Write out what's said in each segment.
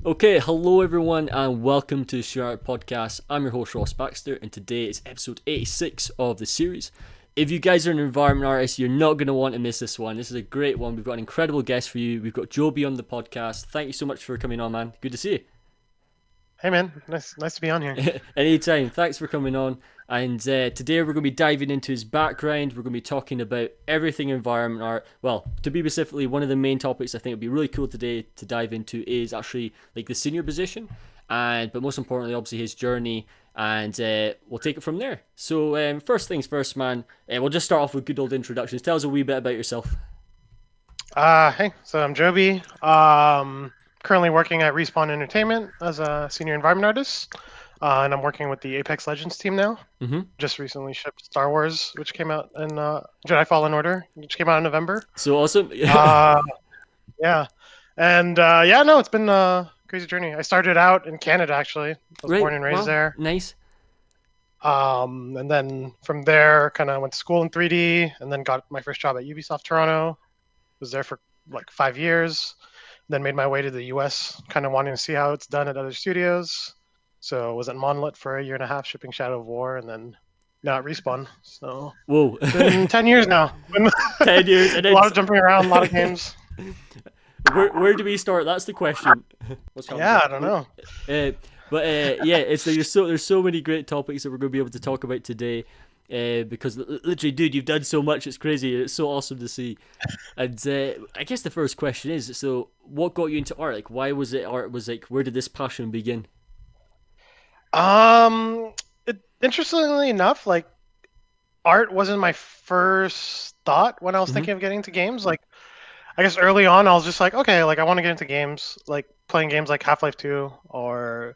Okay, hello everyone, and welcome to the Star Podcast. I'm your host Ross Baxter, and today is episode 86 of the series. If you guys are an environment artist, you're not going to want to miss this one. This is a great one. We've got an incredible guest for you. We've got Jobye on the podcast. Thank you so much for coming on, man. Good to see you. Hey man, nice to be on here. Anytime. Thanks for coming on. And today we're going to be diving into his background. We're going to be talking about everything environment art. Well, to be specifically, one of the main topics I think would be really cool today to dive into is actually like the senior position, but most importantly, obviously his journey. And we'll take it from there. So first things first, man. We'll just start off with good old introductions. Tell us a wee bit about yourself. Hey, so I'm Jobye. Currently working at Respawn Entertainment as a senior environment artist, and I'm working with the Apex Legends team now. Mm-hmm. Just recently shipped Star Wars, which came out in Jedi Fallen Order, which came out in November. So awesome. Yeah, and no, it's been a crazy journey. I started out in Canada actually. I was born and raised there. Nice. And then from there, kind of went to school in 3D, and then got my first job at Ubisoft Toronto. Was there for like 5 years. Then made my way to the US, kind of wanting to see how it's done at other studios. So was at Monolith for a year and a half, shipping Shadow of War, and then now at Respawn. So whoa, it's been 10 years now. 10 years, and a lot of jumping around, a lot of games. Where do we start? That's the question. I don't know. It's like there's so many great topics that we're going to be able to talk about today. Because literally, dude, you've done so much. It's crazy. It's so awesome to see. And I guess the first question is: so, what got you into art? Like, why was it art? Was like, where did this passion begin? Interestingly enough, like, art wasn't my first thought when I was thinking of getting into games. Like, I guess early on, I was just like, okay, like I want to get into games, like playing games like Half-Life 2 or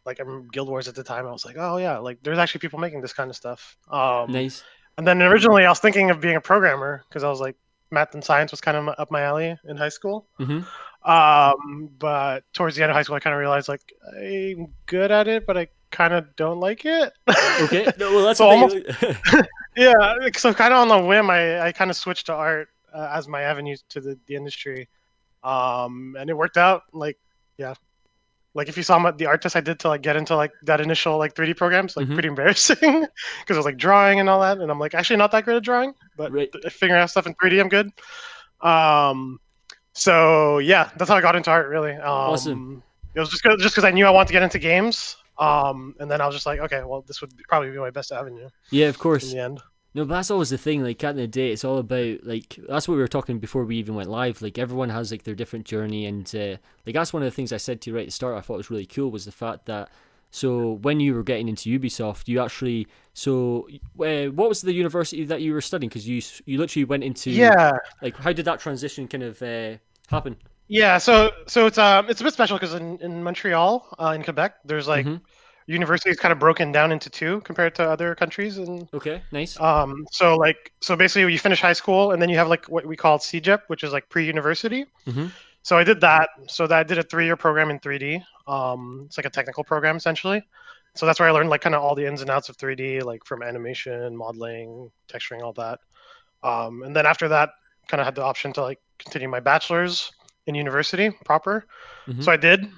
like Guild Wars at the time. I was like, oh yeah, like there's actually people making this kind of stuff. Nice. And then originally I was thinking of being a programmer because I was like, math and science was kind of up my alley in high school. Mm-hmm. But towards the end of high school, I kind of realized like I'm good at it, but I kind of don't like it. Okay. No, well, that's so almost, yeah. So kind of on the whim, I kind of switched to art as my avenue to the industry, and it worked out. Like, yeah. Like if you saw the art test I did to like get into like that initial like 3D programs, like pretty embarrassing because I was like drawing and all that, and I'm like actually not that good at drawing, but figuring out stuff in 3D I'm good. So yeah, that's how I got into art really. Awesome. It was just because I knew I wanted to get into games, and then I was just like, okay, well this would probably be my best avenue. Yeah, of course. In the end. No, but that's always the thing. Like at the end of the day, it's all about like that's what we were talking before we even went live. Like everyone has like their different journey, and like that's one of the things I said to you right at the start. I thought was really cool was the fact that so when you were getting into Ubisoft, you actually what was the university that you were studying? Because you literally went into like how did that transition kind of happen? Yeah, so it's a bit special because in Montreal, in Quebec, there's like. University is kind of broken down into two compared to other countries. And okay, nice. So basically you finish high school and then you have like what we call CJEP, which is like pre-university. So I did that. So that I did a 3-year program in 3D. It's like a technical program essentially. So that's where I learned like kind of all the ins and outs of 3D, like from animation, modeling, texturing, all that. And then after that, kind of had the option to like continue my bachelor's in university proper. So I did.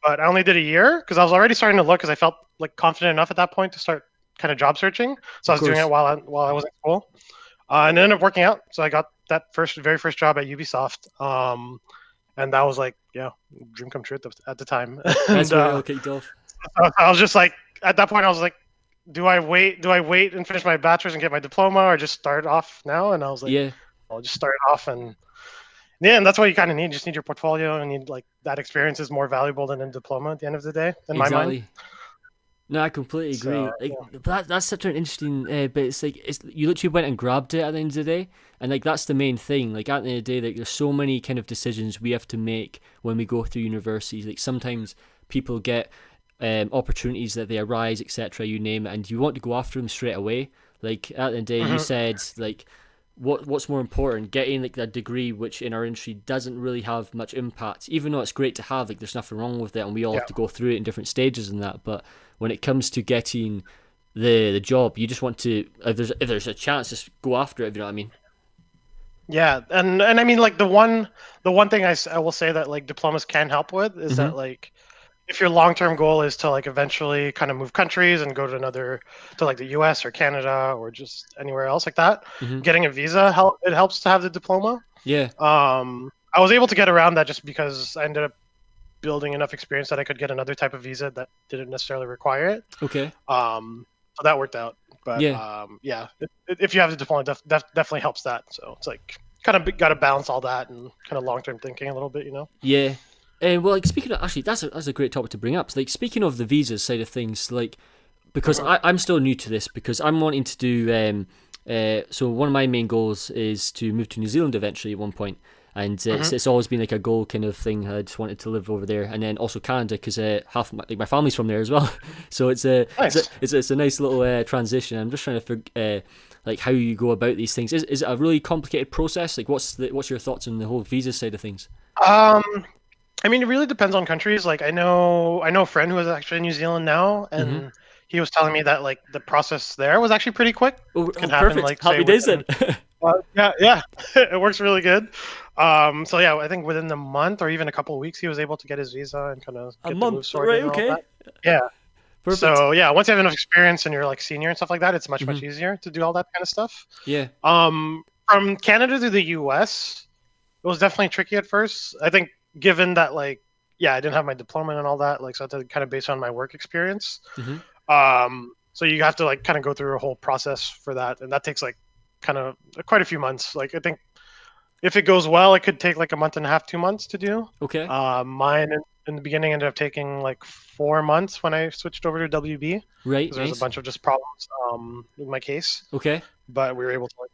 But I only did a year because I was already starting to look because I felt like confident enough at that point to start kind of job searching. So I was doing it while I was in school, and it ended up working out. So I got that very first job at Ubisoft, and that was like dream come true at the time. That's where it all kicked off. So I was just like at that point I was like, do I wait and finish my bachelor's and get my diploma or just start off now? And I was like, I'll just start off and. Yeah, and that's what you kind of need. You just need your portfolio, and need like that experience is more valuable than a diploma at the end of the day, in my mind. No, I completely agree. That's such an interesting. But it's like you literally went and grabbed it at the end of the day, and like that's the main thing. Like at the end of the day, like there's so many kind of decisions we have to make when we go through universities. Like sometimes people get opportunities that they arise, etc. You name it, and you want to go after them straight away. Like at the end of the day, you said like. What's more important, getting like that degree which in our industry doesn't really have much impact, even though it's great to have, like there's nothing wrong with it and we all have to go through it in different stages and that, but when it comes to getting the job, you just want to if there's a chance, just go after it, if you know what I mean. Yeah, and I mean like the one thing I will say that like diplomas can help with is that like if your long-term goal is to like eventually kind of move countries and go to like the US or Canada or just anywhere else like that, Mm-hmm. getting a visa it helps to have the diploma. Yeah. I was able to get around that just because I ended up building enough experience that I could get another type of visa that didn't necessarily require it. Okay. So that worked out. But Yeah. yeah, if you have the diploma, definitely helps that. So it's like kind of got to balance all that and kind of long-term thinking a little bit, you know. Yeah. Well, like speaking of, actually, that's a great topic to bring up. So, like speaking of the visa side of things, like because I'm still new to this because I'm wanting to do. So one of my main goals is to move to New Zealand eventually at one point, and it's always been like a goal kind of thing. I just wanted to live over there, and then also Canada because half my family's from there as well. So it's a Nice. it's a nice little transition. I'm just trying to figure like how you go about these things. Is it a really complicated process? Like what's your thoughts on the whole visa side of things? Um, I mean, it really depends on countries. Like I know a friend who is actually in New Zealand now, Mm-hmm. and he was telling me that like the process there was actually pretty quick. Oh, Can happen perfect. like say Happy days within then. yeah, it works really good. So yeah, I think within a month or even a couple of weeks, he was able to get his visa and kind of A get the move month, sorted right? and all Okay, that. Yeah. perfect. So yeah, once you have enough experience and you're like senior and stuff like that, it's much Mm-hmm. much easier to do all that kind of stuff. Yeah. From Canada to the U.S., it was definitely tricky at first. I think given that like yeah, I didn't have my diploma and all that, like so I had to kind of base on my work experience. Mm-hmm. So you have to like kind of go through a whole process for that, and that takes like kind of quite a few months. Like I think if it goes well, it could take like a month and a half, 2 months to do. Okay. Mine in the beginning ended up taking like 4 months when I switched over to WB Right. because there was a Nice. bunch of just problems with my case, Okay. but we were able to like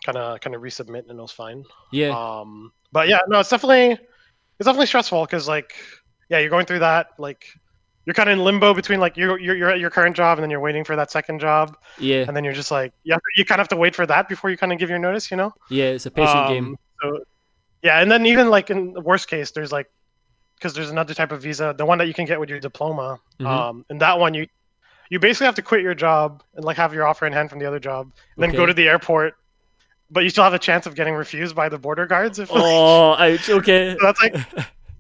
kind of resubmit and it was fine. Yeah. But yeah, no, it's definitely stressful because like yeah, you're going through that like you're kind of in limbo between like you're at your current job and then you're waiting for that second job Yeah. and then you're just like you kind of have to wait for that before you kind of give your notice, you know. Yeah. It's a patient game. So yeah, and then even like in the worst case, there's like because there's another type of visa, the one that you can get with your diploma. Mm-hmm. And that one you basically have to quit your job and like have your offer in hand from the other job, and then go Okay. to the airport, but you still have a chance of getting refused by the border guards if like Oh, ouch. Okay. so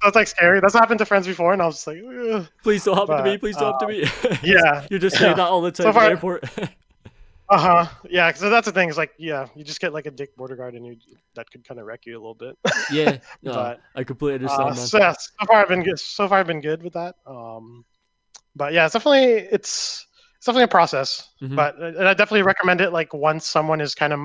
that's like scary. That's happened to friends before, and I was just like, ugh. Please don't happen to me. But Please don't happen to me. yeah, You're just saying yeah. that all the time So at the far, airport. yeah. So that's the thing. Is like, yeah, you just get like a dick border guard, and that could kind of wreck you a little bit. Yeah. No, But I completely understand, man. so yeah, so far I've been good. So far I've been good with that. But yeah, it's definitely a process. Mm-hmm. But and I definitely recommend it. Like once someone is kind of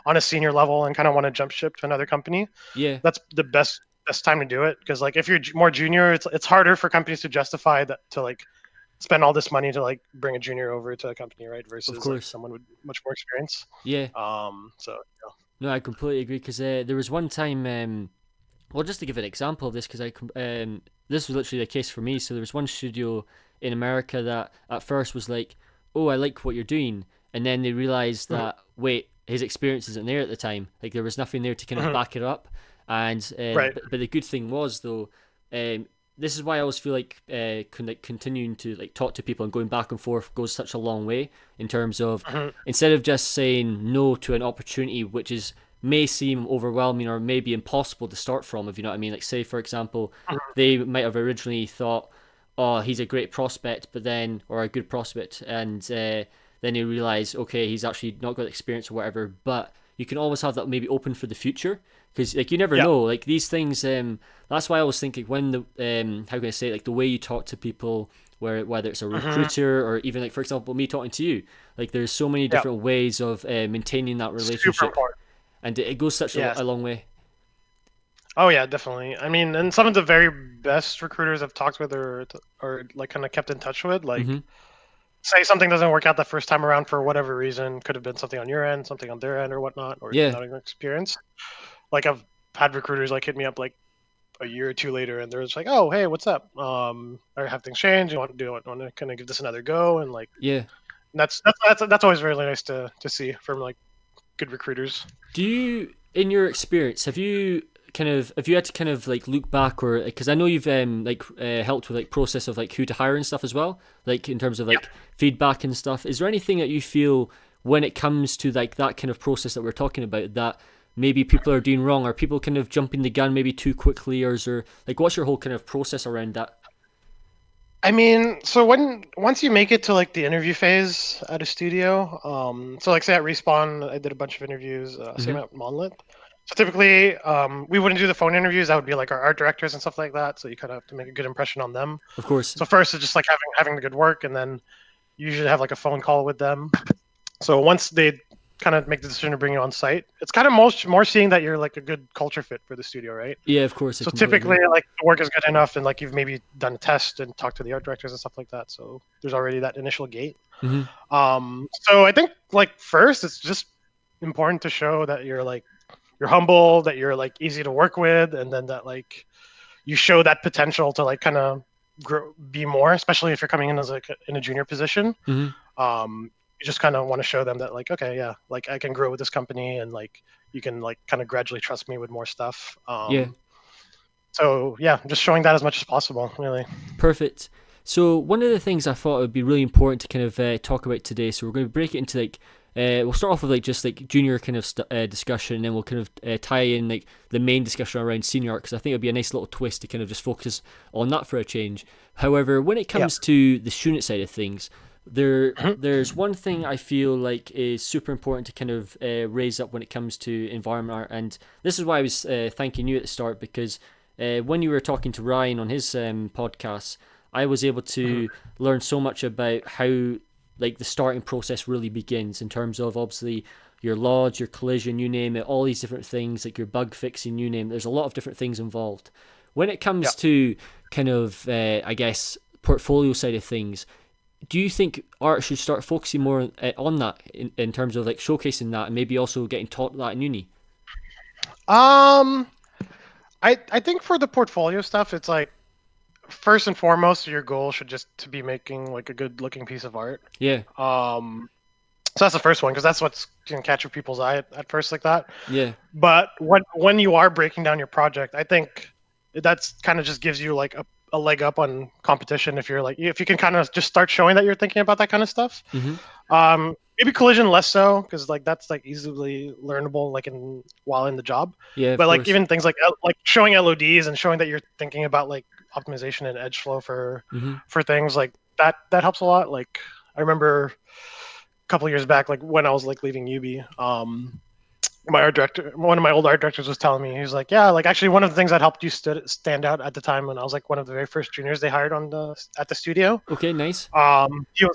on a senior level and kind of want to jump ship to another company, Yeah. that's the best time to do it. Because like if you're more junior, it's harder for companies to justify that to like spend all this money to like bring a junior over to a company, right? Of Versus like course. someone with much more experience. Yeah. So No, I completely agree because there was one time. Well, just to give an example of this, because this was literally the case for me. So there was one studio in America that at first was like, "Oh, I like what you're doing," and then they realized that wait, his experience isn't there at the time. Like there was nothing there to kind of back it up. And right. but the good thing was though, this is why I always feel like continuing to like talk to people and going back and forth goes such a long way in terms of instead of just saying no to an opportunity which is may seem overwhelming or maybe impossible to start from, if you know what I mean. Like say for example, they might have originally thought, oh, he's a great prospect, but then or a good prospect, and then they realize, okay, he's actually not got experience or whatever. But you can always have that maybe open for the future because like you never know. Like these things, that's why I was thinking when the how can I say it? Like the way you talk to people, whether it's a recruiter or even like for example me talking to you, like there's so many different ways of maintaining that Super relationship, important. and it goes such Yes. a long way. Oh yeah, definitely. I mean, and some of the very best recruiters I've talked with or like kind of kept in touch with, like Mm-hmm. say something doesn't work out the first time around for whatever reason, could have been something on your end, something on their end or whatnot, or Yeah. not an experience. Like I've had recruiters like hit me up like a year or two later, and they're just like, "Oh, hey, what's up? Or have things changed? You want to kind of give this another go?" And like Yeah. that's always really nice to see from like good recruiters. Do you, in your experience, have you had to kind of like look back or because I know you've helped with like process of like who to hire and stuff as well, like in terms of like feedback and stuff. Is there anything that you feel when it comes to like that kind of process that we're talking about that maybe people are doing wrong? Are people kind of jumping the gun maybe too quickly, or is there like what's your whole kind of process around that? I mean, so once you make it to like the interview phase at a studio, so like say at Respawn, I did a bunch of interviews. Same Mm-hmm. at Monolith. So typically, we wouldn't do the phone interviews. That would be like our art directors and stuff like that. So you kind of have to make a good impression on them. Of course. So first, it's just like having the good work, and then you usually have like a phone call with them. So once they kind of make the decision to bring you on site, it's kind of more seeing that you're like a good culture fit for the studio, right? Yeah, of course. I So completely typically, agree. like the work is good enough, and like you've maybe done a test and talked to the art directors and stuff like that. So there's already that initial gate. Mm-hmm. So I think like first, it's just important to show that you're humble, that you're like easy to work with, and then that like you show that potential to like kind of grow, be more, especially if you're coming in as like in a junior position. Mm-hmm. You just kind of want to show them that like, okay, yeah, like I can grow with this company, and like you can like kind of gradually trust me with more stuff. Yeah. So yeah, just showing that as much as possible, really. Perfect. So one of the things I thought would be really important to kind of talk about today. So we're going to break it into like we'll start off with like just like junior kind of discussion, and then we'll kind of tie in like the main discussion around senior art, because I think it'd be a nice little twist to kind of just focus on that for a change. However, when it Yeah. comes to the student side of things, Mhm. there's one thing I feel like is super important to kind of raise up when it comes to environment art, and this is why I was thanking you at the start, because when you were talking to Ryan on his podcast, I was able Mhm. to learn so much about how like the starting process really begins, in terms of obviously your lodge, your collision, you name it, all these different things, like your bug fixing, you name it. There's a lot of different things involved. When it Yeah. comes to kind of, I guess, portfolio side of things, do you think art should start focusing more on that in terms of like showcasing that, and maybe also getting taught that in uni? Um, I think for the portfolio stuff, it's like first and foremost, your goal should just to be making like a good looking piece of art. Yeah, Um, so that's the first one because that's what's can catch people's eye at first like that. yeah, But when you are breaking down your project, I think that's kind of just gives you like a leg up on competition if you're like if you can kind of just start showing that you're thinking about that kind of stuff. mm-hmm. Maybe collision less so because like that's like easily learnable like in while in the job. Yeah, of But like course. even things like showing LODs and showing that you're thinking about like optimization and edge flow Mm-hmm. for things like that helps a lot. Like I remember a couple years back, like when I was like leaving UB, my art director, one of my old art directors was telling me, he was like, yeah, like actually one of the things that helped you stand out at the time when I was like one of the very first juniors they hired on the at the studio. Okay, nice.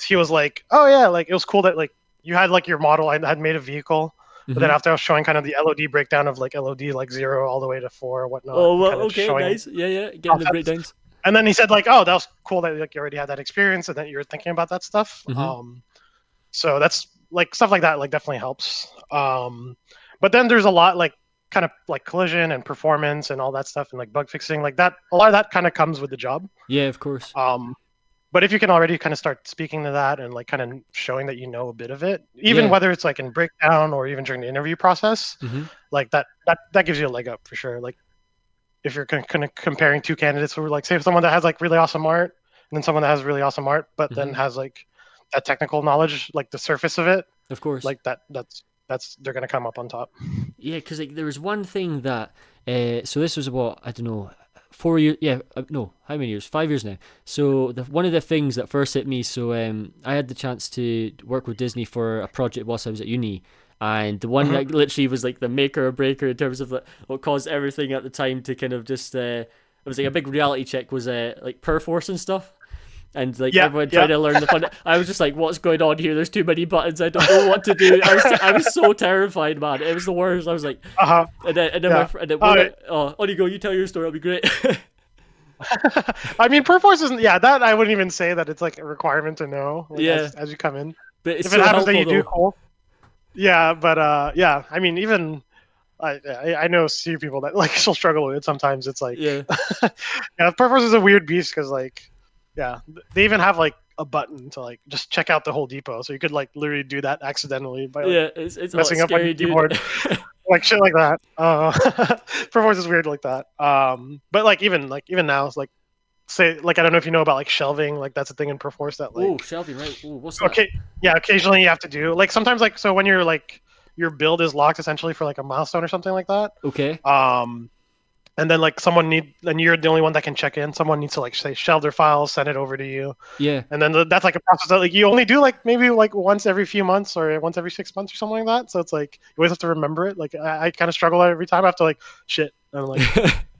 He was like, oh yeah, like it was cool that like you had like your model. I had made a vehicle, but then Mm-hmm. after I was showing kind of the LOD breakdown of like LOD like 0 all the way to 4 or whatnot, Oh and well, kind of just okay, showing nice. Yeah, yeah. Getting the concepts. breakdowns. And then he said like, oh, that was cool that like you already had that experience and that you were thinking about that stuff. Mm-hmm. So that's like stuff like that like definitely helps. But then there's a lot like kind of like collision and performance and all that stuff and like bug fixing like that. A lot of that kind of comes with the job. Yeah, of course. Um, but if you can already kind of start speaking to that and like kind of showing that you know a bit of it, even Yeah. whether it's like in breakdown or even during the interview process, Mm-hmm. like that gives you a leg up for sure. Like if you're kind of comparing two candidates who are like say someone that has like really awesome art and then someone that has really awesome art but then Mm-hmm. has like that technical knowledge like the surface of it Of course. like that's they're gonna come up on top. Yeah, because like there was one thing that so this was what, I don't know, 4 years, yeah, no, how many years, 5 years now. So one of the things that first hit me, so I had the chance to work with Disney for a project whilst I was at uni, and the one Hmm. that literally was like the maker or breaker in terms of like, what caused everything at the time to kind of just it was like a big reality check, was like Perforce and stuff. And like Yeah, everyone trying yeah. to learn the fun. I was just like, "What's going on here? There's too many buttons. I don't know what to do." I was so terrified, man. It was the worst. I was like, Uh-huh. and then my Yeah. friend, and then Oh, one, on you go. You tell your story. It'll be great. I mean, Perforce isn't. Yeah, that I wouldn't even say that it's like a requirement to know like Yeah, as you come in. but it's If it so happens that helpful you do, though. cool. Yeah, but yeah. I mean, even I know see people that like still struggle with it sometimes. It's like Yeah, yeah, Perforce is a weird beast because like yeah, they even have like a button to like just check out the whole depot, so you could like literally do that accidentally by like yeah. It's a lot messing up on your scary, dude. keyboard. Like shit like that. Perforce is weird like that. But like even now, it's like say like I don't know if you know about like shelving. Like that's a thing in Perforce that Oh, like shelving, right? Oh, what's that? okay, yeah, occasionally you have to do like sometimes like so when you're like your build is locked essentially for like a milestone or something like that. Okay. Um, and then like and you're the only one that can check in. Someone needs to like say shelve their files, send it over to you, Yeah. and then that's like a process that like you only do like maybe like once every few months or once every 6 months or something like that. So it's like you always have to remember it. Like I kind of struggle every time. I have to like shit. And I'm like,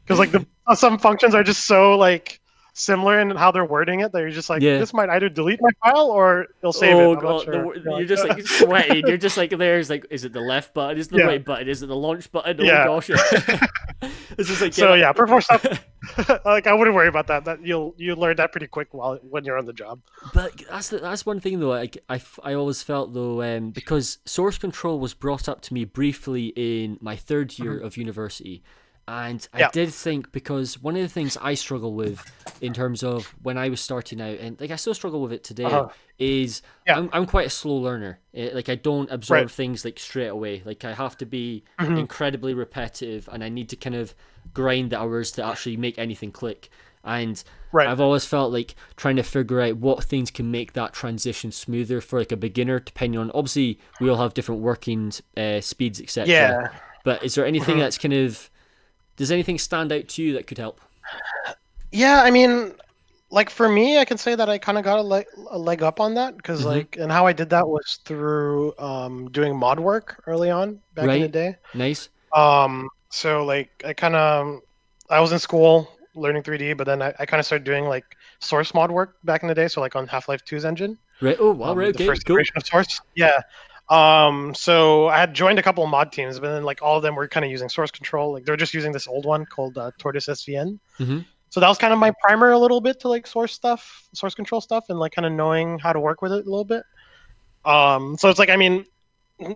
because like the some functions are just so like similar in how they're wording it that you're just like, Yeah. this might either delete my file or it'll save it. Oh I'm not god, sure. you're just like sweating. You're just like there's like, is it the left button? Is it the Yeah. right button? Is it the launch button? Oh Yeah. gosh. It's just like So yeah, Perforce stuff. Like I wouldn't worry about that. That you learn that pretty quick when you're on the job. But that's one thing though. I always felt though, because source control was brought up to me briefly in my third year of university, and I did think, because one of the things I struggle with in terms of when I was starting out, and like I still struggle with it today, is I'm quite a slow learner. Like I don't absorb things like straight away. Like I have to be incredibly repetitive, and I need to kind of grind the hours to actually make anything click. And I've always felt like trying to figure out what things can make that transition smoother for like a beginner, depending on, obviously we all have different working speeds, etc. Yeah. But is there anything that's kind of, does anything stand out to you that could help? Yeah, I mean, like for me, I can say that I kind of got a leg up on that because like, and how I did that was through doing mod work early on back in the day. Nice. So like I was in school learning 3D, but then I kind of started doing like source mod work back in the day. So like on Half-Life 2's engine. Right. Oh, wow. Right. The Okay. first Cool. iteration of source. Yeah. So I had joined a couple of mod teams, but then like all of them were kind of using source control. Like they were just using this old one called Tortoise SVN. So that was kind of my primer a little bit to like source control stuff, and like kind of knowing how to work with it a little bit. So it's like, I mean,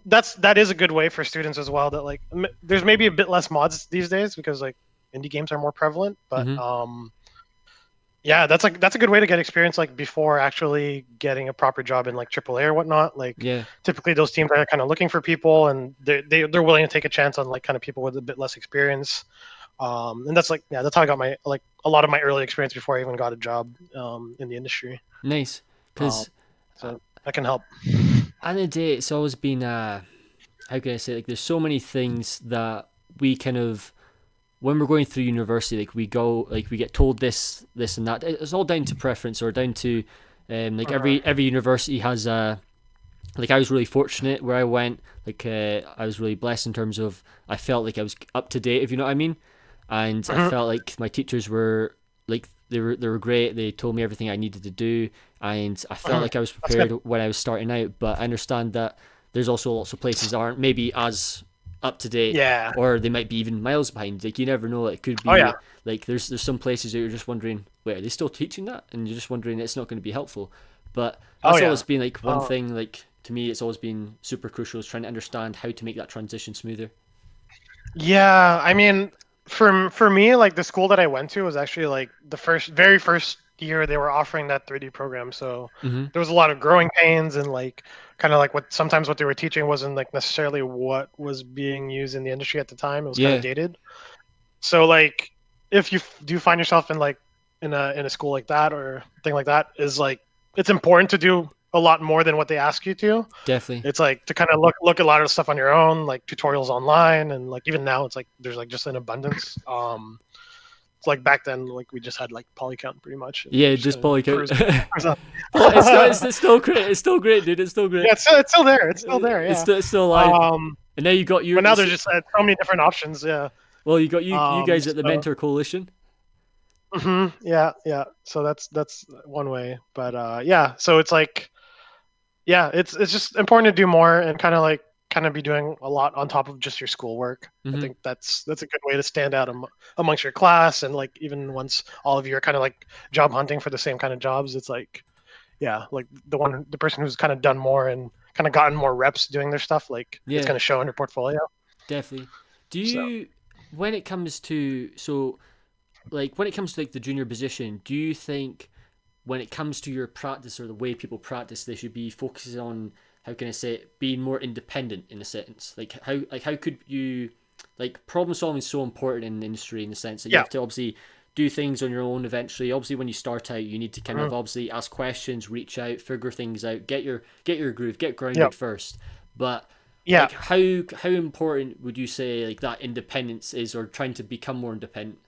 that is a good way for students as well. That like there's maybe a bit less mods these days because like indie games are more prevalent, but yeah, that's a good way to get experience like before actually getting a proper job in like AAA or whatnot. Like typically those teams are kind of looking for people, and they're willing to take a chance on like kind of people with a bit less experience. And that's like, yeah, that's how I got my like a lot of my early experience before I even got a job in the industry. Nice, because so that can help. At the day, it's always been how can I say, like there's so many things that we kind of, when we're going through university, like we get told this and that. It's all down to preference, or down to like every university has a, like I was really fortunate where I went. Like I was really blessed in terms of I felt like I was up to date, if you know what I mean. And I felt like my teachers were like they were great. They told me everything I needed to do, and I felt like I was prepared when I was starting out. But I understand that there's also lots of places that aren't maybe as up to date, or they might be even miles behind. Like you never know. It could be like there's some places that you're just wondering, wait, are they still teaching that? And you're just wondering it's not going to be helpful. But that's always been like one thing. Like to me, it's always been super crucial, is trying to understand how to make that transition smoother. Yeah, I mean, for me, like the school that I went to was actually like the very first year they were offering that 3D program. So there was a lot of growing pains, and like kind of like sometimes what they were teaching wasn't like necessarily what was being used in the industry at the time. It was kind of dated. So like if you do find yourself in like in a school like that or thing like that, is like it's important to do a lot more than what they ask you to. Definitely. It's like to kind of look at a lot of stuff on your own, like tutorials online, and like even now it's like there's like just an abundance. It's like back then, like we just had like polycount pretty much. Yeah, just polycount. It's still great. It's still great, dude. It's still great. Yeah, it's still there. It's still there. Yeah. It's still alive. And now you got your. But now there's just so many different options. Yeah. Well, you got you guys at the Mentor Coalition. Yeah. So that's one way, but yeah. So it's like, yeah, it's just important to do more and kind of be doing a lot on top of just your schoolwork. I think that's a good way to stand out amongst your class, and like even once all of you are kind of like job hunting for the same kind of jobs, it's like, yeah, like the person who's kind of done more and kind of gotten more reps doing their stuff, like it's going to show in your portfolio. Definitely. Do you, when it comes to like the junior position, do you think when it comes to your practice or the way people practice, they should be focusing on, how can I say it, being more independent in a sense? Like how could you, like problem solving is so important in the industry in the sense that you have to obviously do things on your own eventually. Obviously when you start out, you need to kind of obviously ask questions, reach out, figure things out, get your groove, get grounded first. But Yeah, Like how important would you say like that independence is, or trying to become more independent?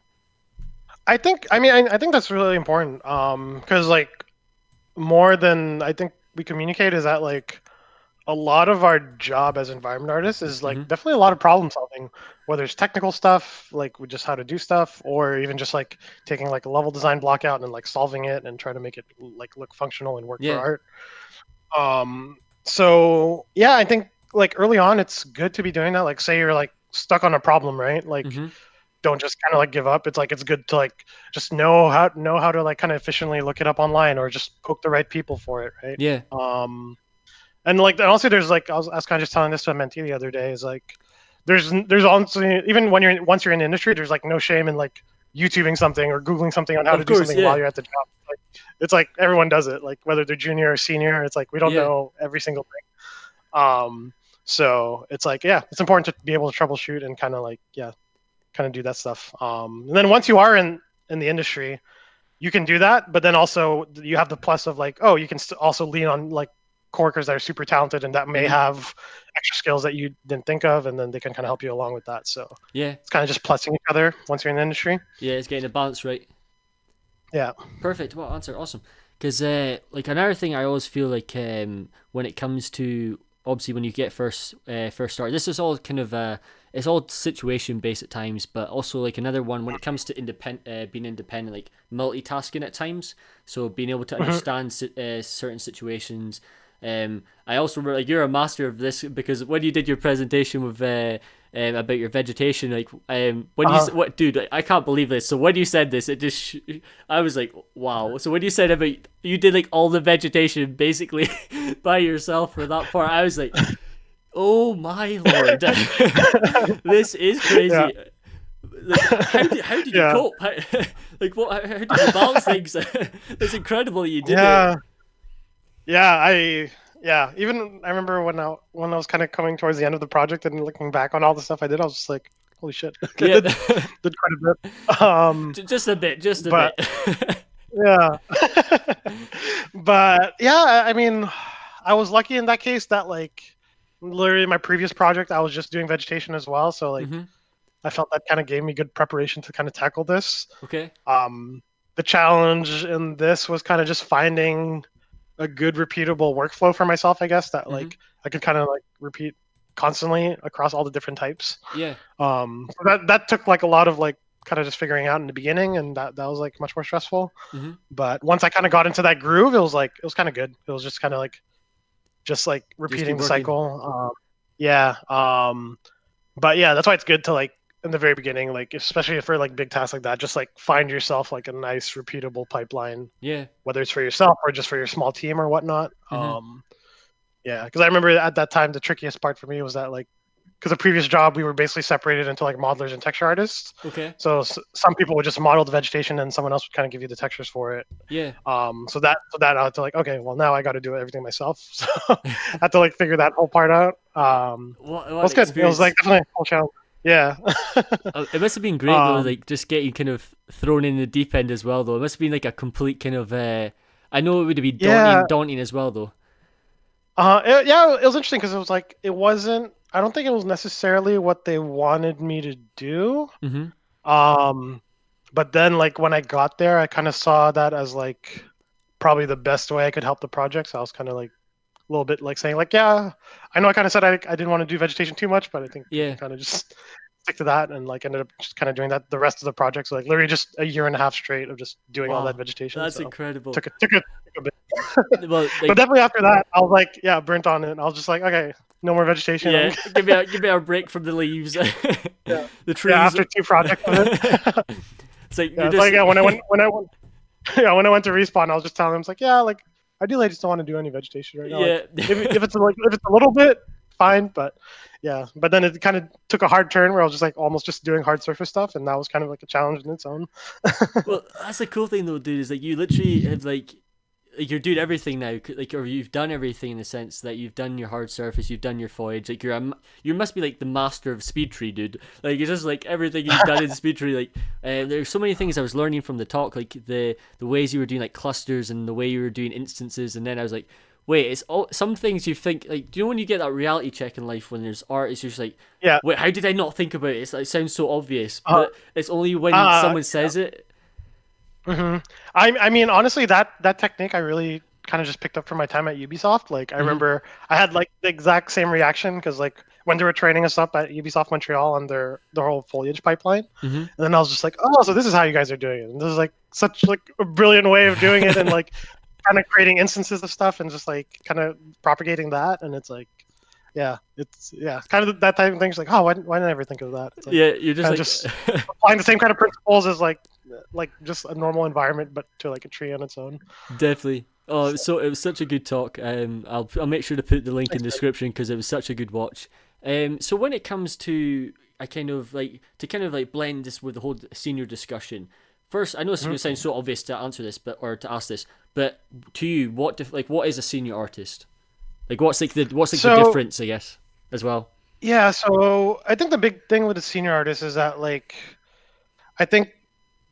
I think that's really important. Because like more than I think we communicate is that like a lot of our job as environment artists is like Mm-hmm. definitely a lot of problem solving, whether it's technical stuff like with just how to do stuff, or even just like taking like a level design block out and like solving it and trying to make it like look functional and work for Yeah. art. So yeah, I think like early on it's good to be doing that. Like say you're like stuck on a problem, right? Like Mm-hmm. don't just kind of like give up. It's like it's good to like just know how to like kind of efficiently look it up online or just poke the right people for it, right? Yeah. And like and also there's like I was kind of just telling this to a mentee the other day is like there's honestly even when once you're in the industry there's like no shame in like YouTubing something or Googling something on how to Of do course. something while Yeah. you're at the job. Like it's like everyone does it, like whether they're junior or senior. It's like we don't Yeah. know every single thing. So it's like yeah, it's important to be able to troubleshoot and kind of like yeah, kind of do that stuff. And then once you are in the industry, you can do that, but then also you have the plus of like, oh, you can also lean on like coworkers that are super talented and that may Mm-hmm. have extra skills that you didn't think of, and then they can kind of help you along with that. So Yeah. it's kind of just plusing each other once you're in the industry. Yeah. It's getting a balance right. Yeah. Perfect. Well, answer. Awesome. Because like another thing, I always feel like when it comes to obviously when you get first start, this is all kind of it's all situation based at times, but also like another one when it comes to being independent, like multitasking at times. So being able to Mhm. understand certain situations. I also remember like you're a master of this because when you did your presentation with about your vegetation, like when you Uh-huh. what dude, I can't believe this. So when you said this, it just I was like, wow. So when you said about you did like all the vegetation basically by yourself for that part, I was like, oh my lord, this is Yeah. crazy. Like how did you Yeah. cope? Like how did you balance things? It's incredible that you did it. Yeah. Yeah. Yeah. Even I remember when I was kind of coming towards the end of the project and looking back on all the stuff I did, I was just like, holy shit, I Yeah, did quite a bit. just a bit, just a But bit. yeah. But yeah, I mean, I was lucky in that case that like literally my previous project I was just doing vegetation as well, so like Hmm. I felt that kind of gave me good preparation to kind of tackle this. Okay. Um, the challenge in this was kind of just finding a good repeatable workflow for myself, I guess, that Hmm. like I could kind of like repeat constantly across all the different types. Yeah. So that took like a lot of like kind of just figuring out in the beginning, and that was like much more stressful. Hmm. But once I kind of got into that groove, it was kind of good. It was just kind of like Just repeating keep the working. cycle. Yeah. But yeah, that's why it's good to like in the very beginning, like especially for like big tasks like that, just like find yourself like a nice repeatable pipeline, Yeah. whether it's for yourself or just for your small team or whatnot. Hmm. Yeah, because I remember at that time the trickiest part for me was that like because the previous job we were basically separated into like modelers and texture artists. Okay. So some people would just model the vegetation and someone else would kind of give you the textures for it. Yeah. So that I had to like, okay, well now I got to do everything myself. So I had to like figure that whole part out. It What was an good. It was like experience. definitely a whole challenge. Yeah. It must have been great though, um, like just getting kind of thrown in the deep end as well though. It must have been like a complete kind of I know it would have been yeah. daunting as well though. Yeah. It was interesting because it was like it wasn't. I don't think it was necessarily what they wanted me to do. Hmm. Um, but then like when I got there, I kind of saw that as like probably the best way I could help the project. So I was kind of like a little bit like saying like, yeah, I know I kind of said I didn't want to do vegetation too much, but I think we can Yeah. kind of just stick to that, and like ended up just kind of doing that the rest of the project. So like literally just a year and a half straight of just doing all that Wow. vegetation. That's So incredible. took a bit, Well, but like definitely after that, I was like, yeah, burnt on it. I was just like, okay, no more vegetation. yeah, give me a break from the leaves, Yeah, the yeah. trees. After two projects of it, It's like yeah, you're it's like just yeah. When I went yeah, when I went to respawn, I was just telling him, it's like, yeah, like ideally I just don't want to do any vegetation right now. yeah. Like if it's a little bit, fine, but yeah. But then it kind of took a hard turn where I was just like almost just doing hard surface stuff, and that was kind of like a challenge in its own. Well, that's the cool thing though, dude. Is like you literally have like you're doing everything now, like or you've done everything in the sense that you've done your hard surface, you've done your foliage. Like you must be like the master of speed tree, dude. Like it's just like everything you've done in speed tree. Like there's so many things I was learning from the talk, like the ways you were doing like clusters and the way you were doing instances, and then I was like, wait, it's all some things you think like. Do you know when you get that reality check in life when there's art? It's just like, Yeah. wait, how did I not think about it? It's like, it sounds so obvious, but it's only when Uh, someone says it. hmm I mean, honestly, that technique I really kind of just picked up from my time at Ubisoft. Like, I Hmm. remember I had like the exact same reaction because like when they were training us up at Ubisoft Montreal on their whole foliage pipeline, Hmm. and then I was just like, oh, so this is how you guys are doing it. And this is like such like a brilliant way of doing it, and like kind of creating instances of stuff and just like kind of propagating that. And it's like, yeah, it's kind of that type of thing. It's like, oh, why didn't I ever think of that? It's like Yeah, you're just kind of like, just applying the same kind of principles as like just a normal environment, but to like a tree on its own. definitely. Oh, So, so it was such a good talk. I'll make sure to put the link in thanks, the man. description because it was such a good watch. So when it comes to I kind of like to kind of like blend this with the whole senior discussion. First, I know this is going to Mhm. sound so obvious to answer this, but or to ask this, but to you, what is a senior artist? Like what's like the So difference, I guess, as well. yeah, so I think the big thing with the senior artist is that like I think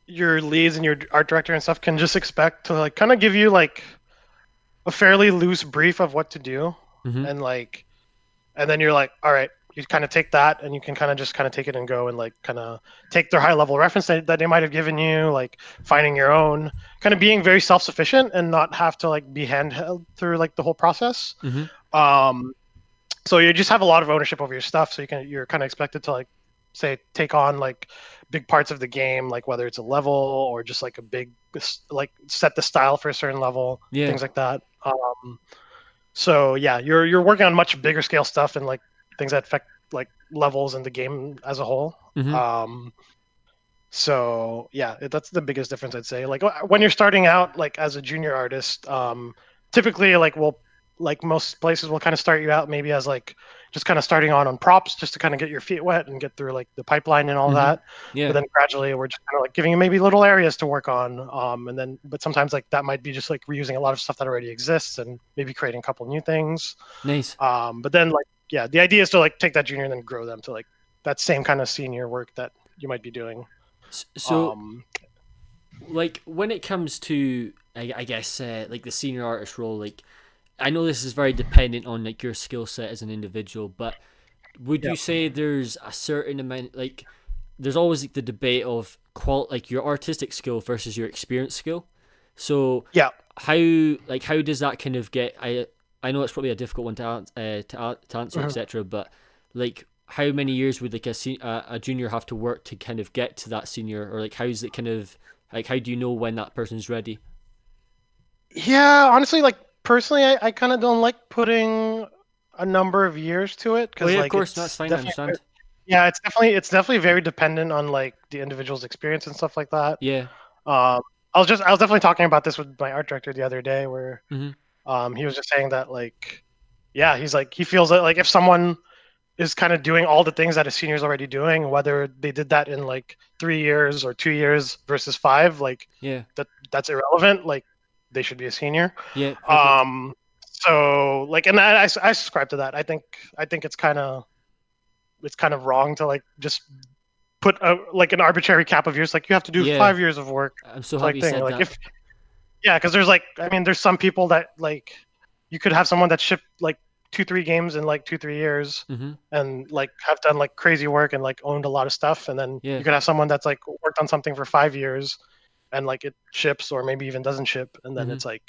your leads and your art director and stuff can just expect to like kind of give you like a fairly loose brief of what to do, Mm-hmm. and like and then you're like, all right, you kind of take that and you can kind of just kind of take it and go and like kind of take their high level reference that they might have given you, like finding your own, kind of being very self sufficient and not have to like be handheld through like the whole process. Mm-hmm. Um, so you just have a lot of ownership over your stuff. So you're kind of expected to like say take on like big parts of the game, like whether it's a level or just like a big like set the style for a certain level, Yeah. things like that. So yeah, you're working on much bigger scale stuff and like things that affect like levels in the game as a whole. Mm-hmm. Um, so yeah, that's the biggest difference I'd say. Like when you're starting out like as a junior artist, typically like we'll like most places will kind of start you out maybe as like just kind of starting on props just to kind of get your feet wet and get through like the pipeline and all Mm-hmm. that. But Yeah. then gradually we're just kind of like giving you maybe little areas to work on. And then but sometimes like that might be just like reusing a lot of stuff that already exists and maybe creating a couple new things. Nice. But then like yeah, the idea is to like take that junior and then grow them to like that same kind of senior work that you might be doing. So Um, like when it comes to I guess like the senior artist role, like I know this is very dependent on like your skill set as an individual, but would yeah. you say there's a certain amount like there's always like the debate of like your artistic skill versus your experience skill. So Yeah. how how does that kind of get I know it's probably a difficult one to answer Mhm. etc. But like how many years would like a junior have to work to kind of get to that senior or like how's it kind of like how do you know when that person's ready? Yeah, honestly, like personally, I kind of don't like putting a number of years to it Oh because yeah, of like course, that's it's fine. I definitely understand. yeah, it's definitely very dependent on like the individual's experience and stuff like that. Yeah. Um, I was definitely talking about this with my art director the other day where Mhm. he was just saying that like yeah, he's like he feels that like if someone is kind of doing all the things that a senior's already doing, whether they did that in like 3 years or 2 years versus five, like Yeah. that's irrelevant. Like they should be a senior. Yeah. Perfect. Um, so like, and I subscribe to that. I think it's kind of wrong to like just put like an arbitrary cap of years. Like you have to do Yeah. 5 years of work, I'm so like happy you thing. said Like that. if yeah, because there's like I mean there's some people that like you could have someone that shipped like 2 3 games in like 2 3 years Mhm. and like have done like crazy work and like owned a lot of stuff, and then Yeah. you could have someone that's like worked on something for 5 years and like it ships or maybe even doesn't ship, and then Mhm. it's like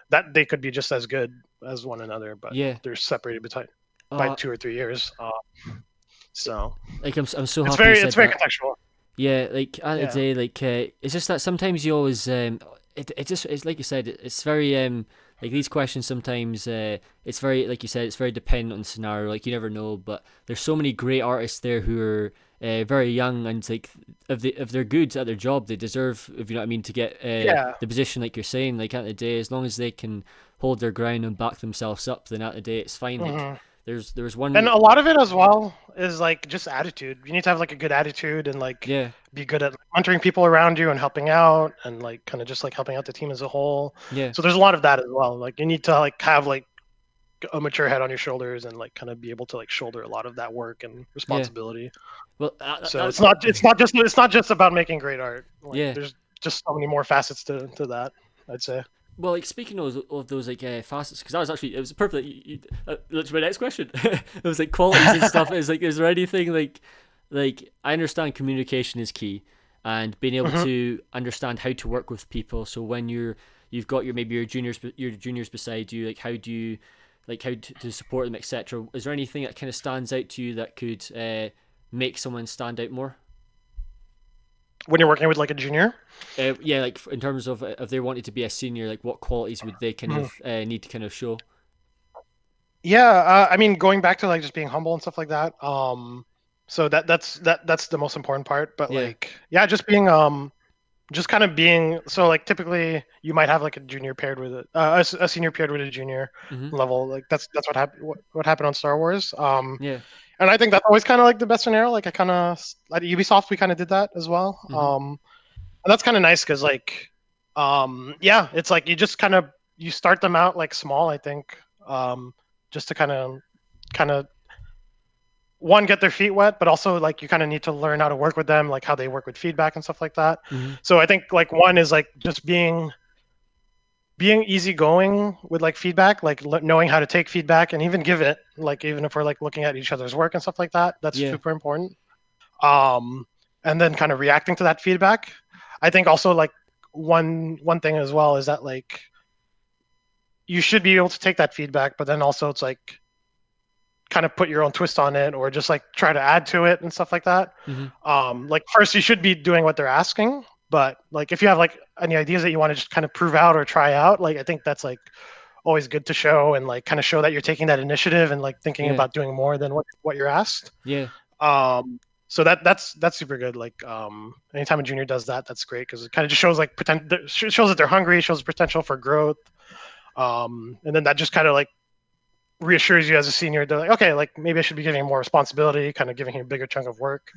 that they could be just as good as one another, but Yeah. they're separated by Uh 2 or 3 years. So like I'm so it's happy you it's said very that. contextual. Yeah, like at the Yeah. day, like it's just that sometimes you always it just it's like you said, it's very like these questions sometimes it's very like you said, it's very dependent on the scenario. Like you never know, but there's so many great artists there who are very young and like if they're good at their job, they deserve if you know what I mean to get Yeah. the position like you're saying. Like at the day, as long as they can hold their ground and back themselves up, then at the day it's fine. Like hmm there's And one a lot of it as well is like just attitude. You need to have like a good attitude and like yeah be good at mentoring people around you and helping out and like kind of just like helping out the team as a whole. yeah So there's a lot of that as well. Like you need to like have like a mature head on your shoulders and like kind of be able to like shoulder a lot of that work and yeah. responsibility. Well, So it's not just about making great art. Like yeah. there's just so many more facets to that, I'd say. Well, like speaking of those like facets, because that was actually it was perfect. That's my next question. It was like qualities and stuff. Is like, is there anything like I understand communication is key, and being able Hmm. to understand how to work with people. So when you've got your maybe your juniors beside you, like how do you like how to support them, etc. Is there anything that kind of stands out to you that could make someone stand out more? When you're working with like a junior. Yeah, like in terms of if they wanted to be a senior, like what qualities would they kind Mhm. of need to kind of show? Yeah, I mean, going back to like just being humble and stuff like that. So that's the most important part. But Yeah. like, yeah, just being just kind of being so like typically you might have like a junior paired with a senior paired with a junior Mm-hmm. level. Like that's what happened. What happened on Star Wars. Yeah. And I think that's always kind of like the best scenario. Like I kind of at Ubisoft we kind of did that as well. Mm-hmm. And that's kind of nice because like, yeah, it's like you just kind of you start them out like small. I think just to kind of one get their feet wet, but also like you kind of need to learn how to work with them, like how they work with feedback and stuff like that. Mm-hmm. So I think like one is like just being easygoing with like feedback, like knowing how to take feedback and even give it, like even if we're like looking at each other's work and stuff like that. That's Yeah. super important. Um, and then kind of reacting to that feedback. I think also like one thing as well is that like you should be able to take that feedback, but then also it's like kind of put your own twist on it or just like try to add to it and stuff like that. Mm-hmm. Like first you should be doing what they're asking, but like if you have like any ideas that you want to just kind of prove out or try out, like I think that's like always good to show and like kind of show that you're taking that initiative and like thinking Yeah. about doing more than what you're asked. Yeah. So that's super good. Like anytime a junior does that, that's great because it kind of just shows like shows that they're hungry, shows potential for growth. And then that just kind of like reassures you as a senior. They're like, okay, like maybe I should be giving him more responsibility, kind of giving him a bigger chunk of work.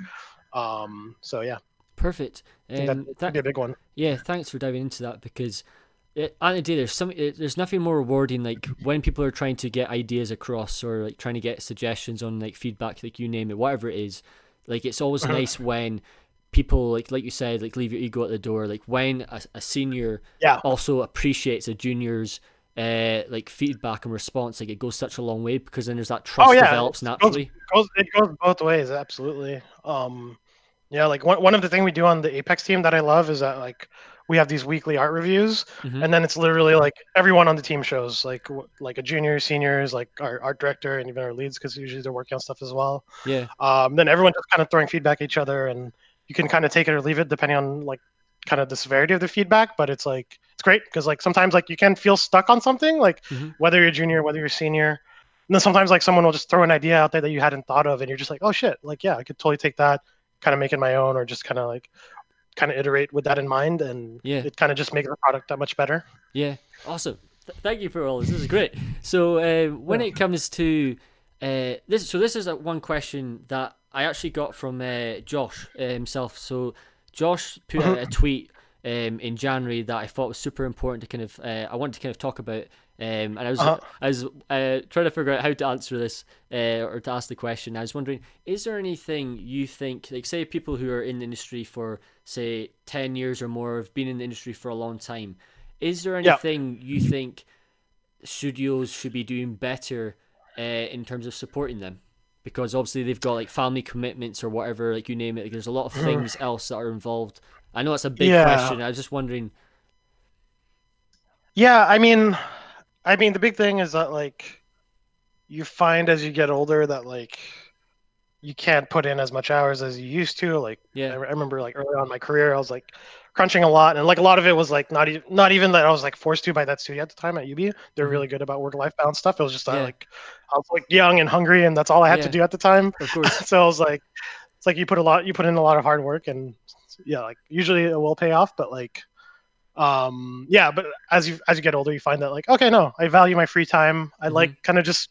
So yeah, Perfect. I think that would That be a big one. yeah. Thanks for diving into that because at the end of the day, there's nothing more rewarding like when people are trying to get ideas across or like trying to get suggestions on like feedback, like you name it, whatever it is. Like it's always Mhm. nice when people like you said, like leave your ego at the door. Like when a senior Yeah. also appreciates a junior's like feedback and response, like it goes such a long way because then there's that Oh trust yeah, develops goes naturally. it goes both ways. Absolutely. Yeah, like one of the things we do on the Apex team that I love is that like we have these weekly art reviews, Mm-hmm. and then it's literally like everyone on the team shows like a junior, seniors, like our art director, and even our leads because usually they're working on stuff as well. Yeah. Then everyone just kind of throwing feedback at each other, and you can kind of take it or leave it depending on like kind of the severity of the feedback. But it's like it's great because like sometimes like you can feel stuck on something, like Mm-hmm. whether you're junior, whether you're senior. And then sometimes like someone will just throw an idea out there that you hadn't thought of, and you're just like, oh shit, like yeah, I could totally take that, kind of make it my own, or just kind of like kind of iterate with that in mind, and Yeah. it kind of just makes the product that much better. Yeah, awesome. Thank you for all this. This is great. So when Yeah. it comes to this is one question that I actually got from Josh himself. So Josh put out a Mhm. tweet in January that I thought was super important to kind of I wanted to kind of talk about. And Uh-huh. I was trying to figure out how to answer this or to ask the question. I was wondering, is there anything you think, like say people who are in the industry for say 10 years or more, have been in the industry for a long time, is there Yeah. anything you think studios should be doing better in terms of supporting them? Because obviously they've got like family commitments or whatever, like you name it. Like, there's a lot of Mhm. things else that are involved. I know it's a big Yeah. question. I was just wondering. Yeah. I mean, the big thing is that like you find as you get older that like you can't put in as much hours as you used to. Like Yeah. I remember like early on in my career, I was like crunching a lot, and like a lot of it was like not even that I was like forced to by that studio at the time at UB. They're Hmm. really good about work life balance stuff. It was just that Yeah. like I was like young and hungry, and that's all I had to Yeah. do at the time. Of course. So I was like, it's like you put in a lot of hard work, and yeah, like usually it will pay off, but like yeah, but as you get older you find that like okay, no, I value my free time. I Hmm. like kind of just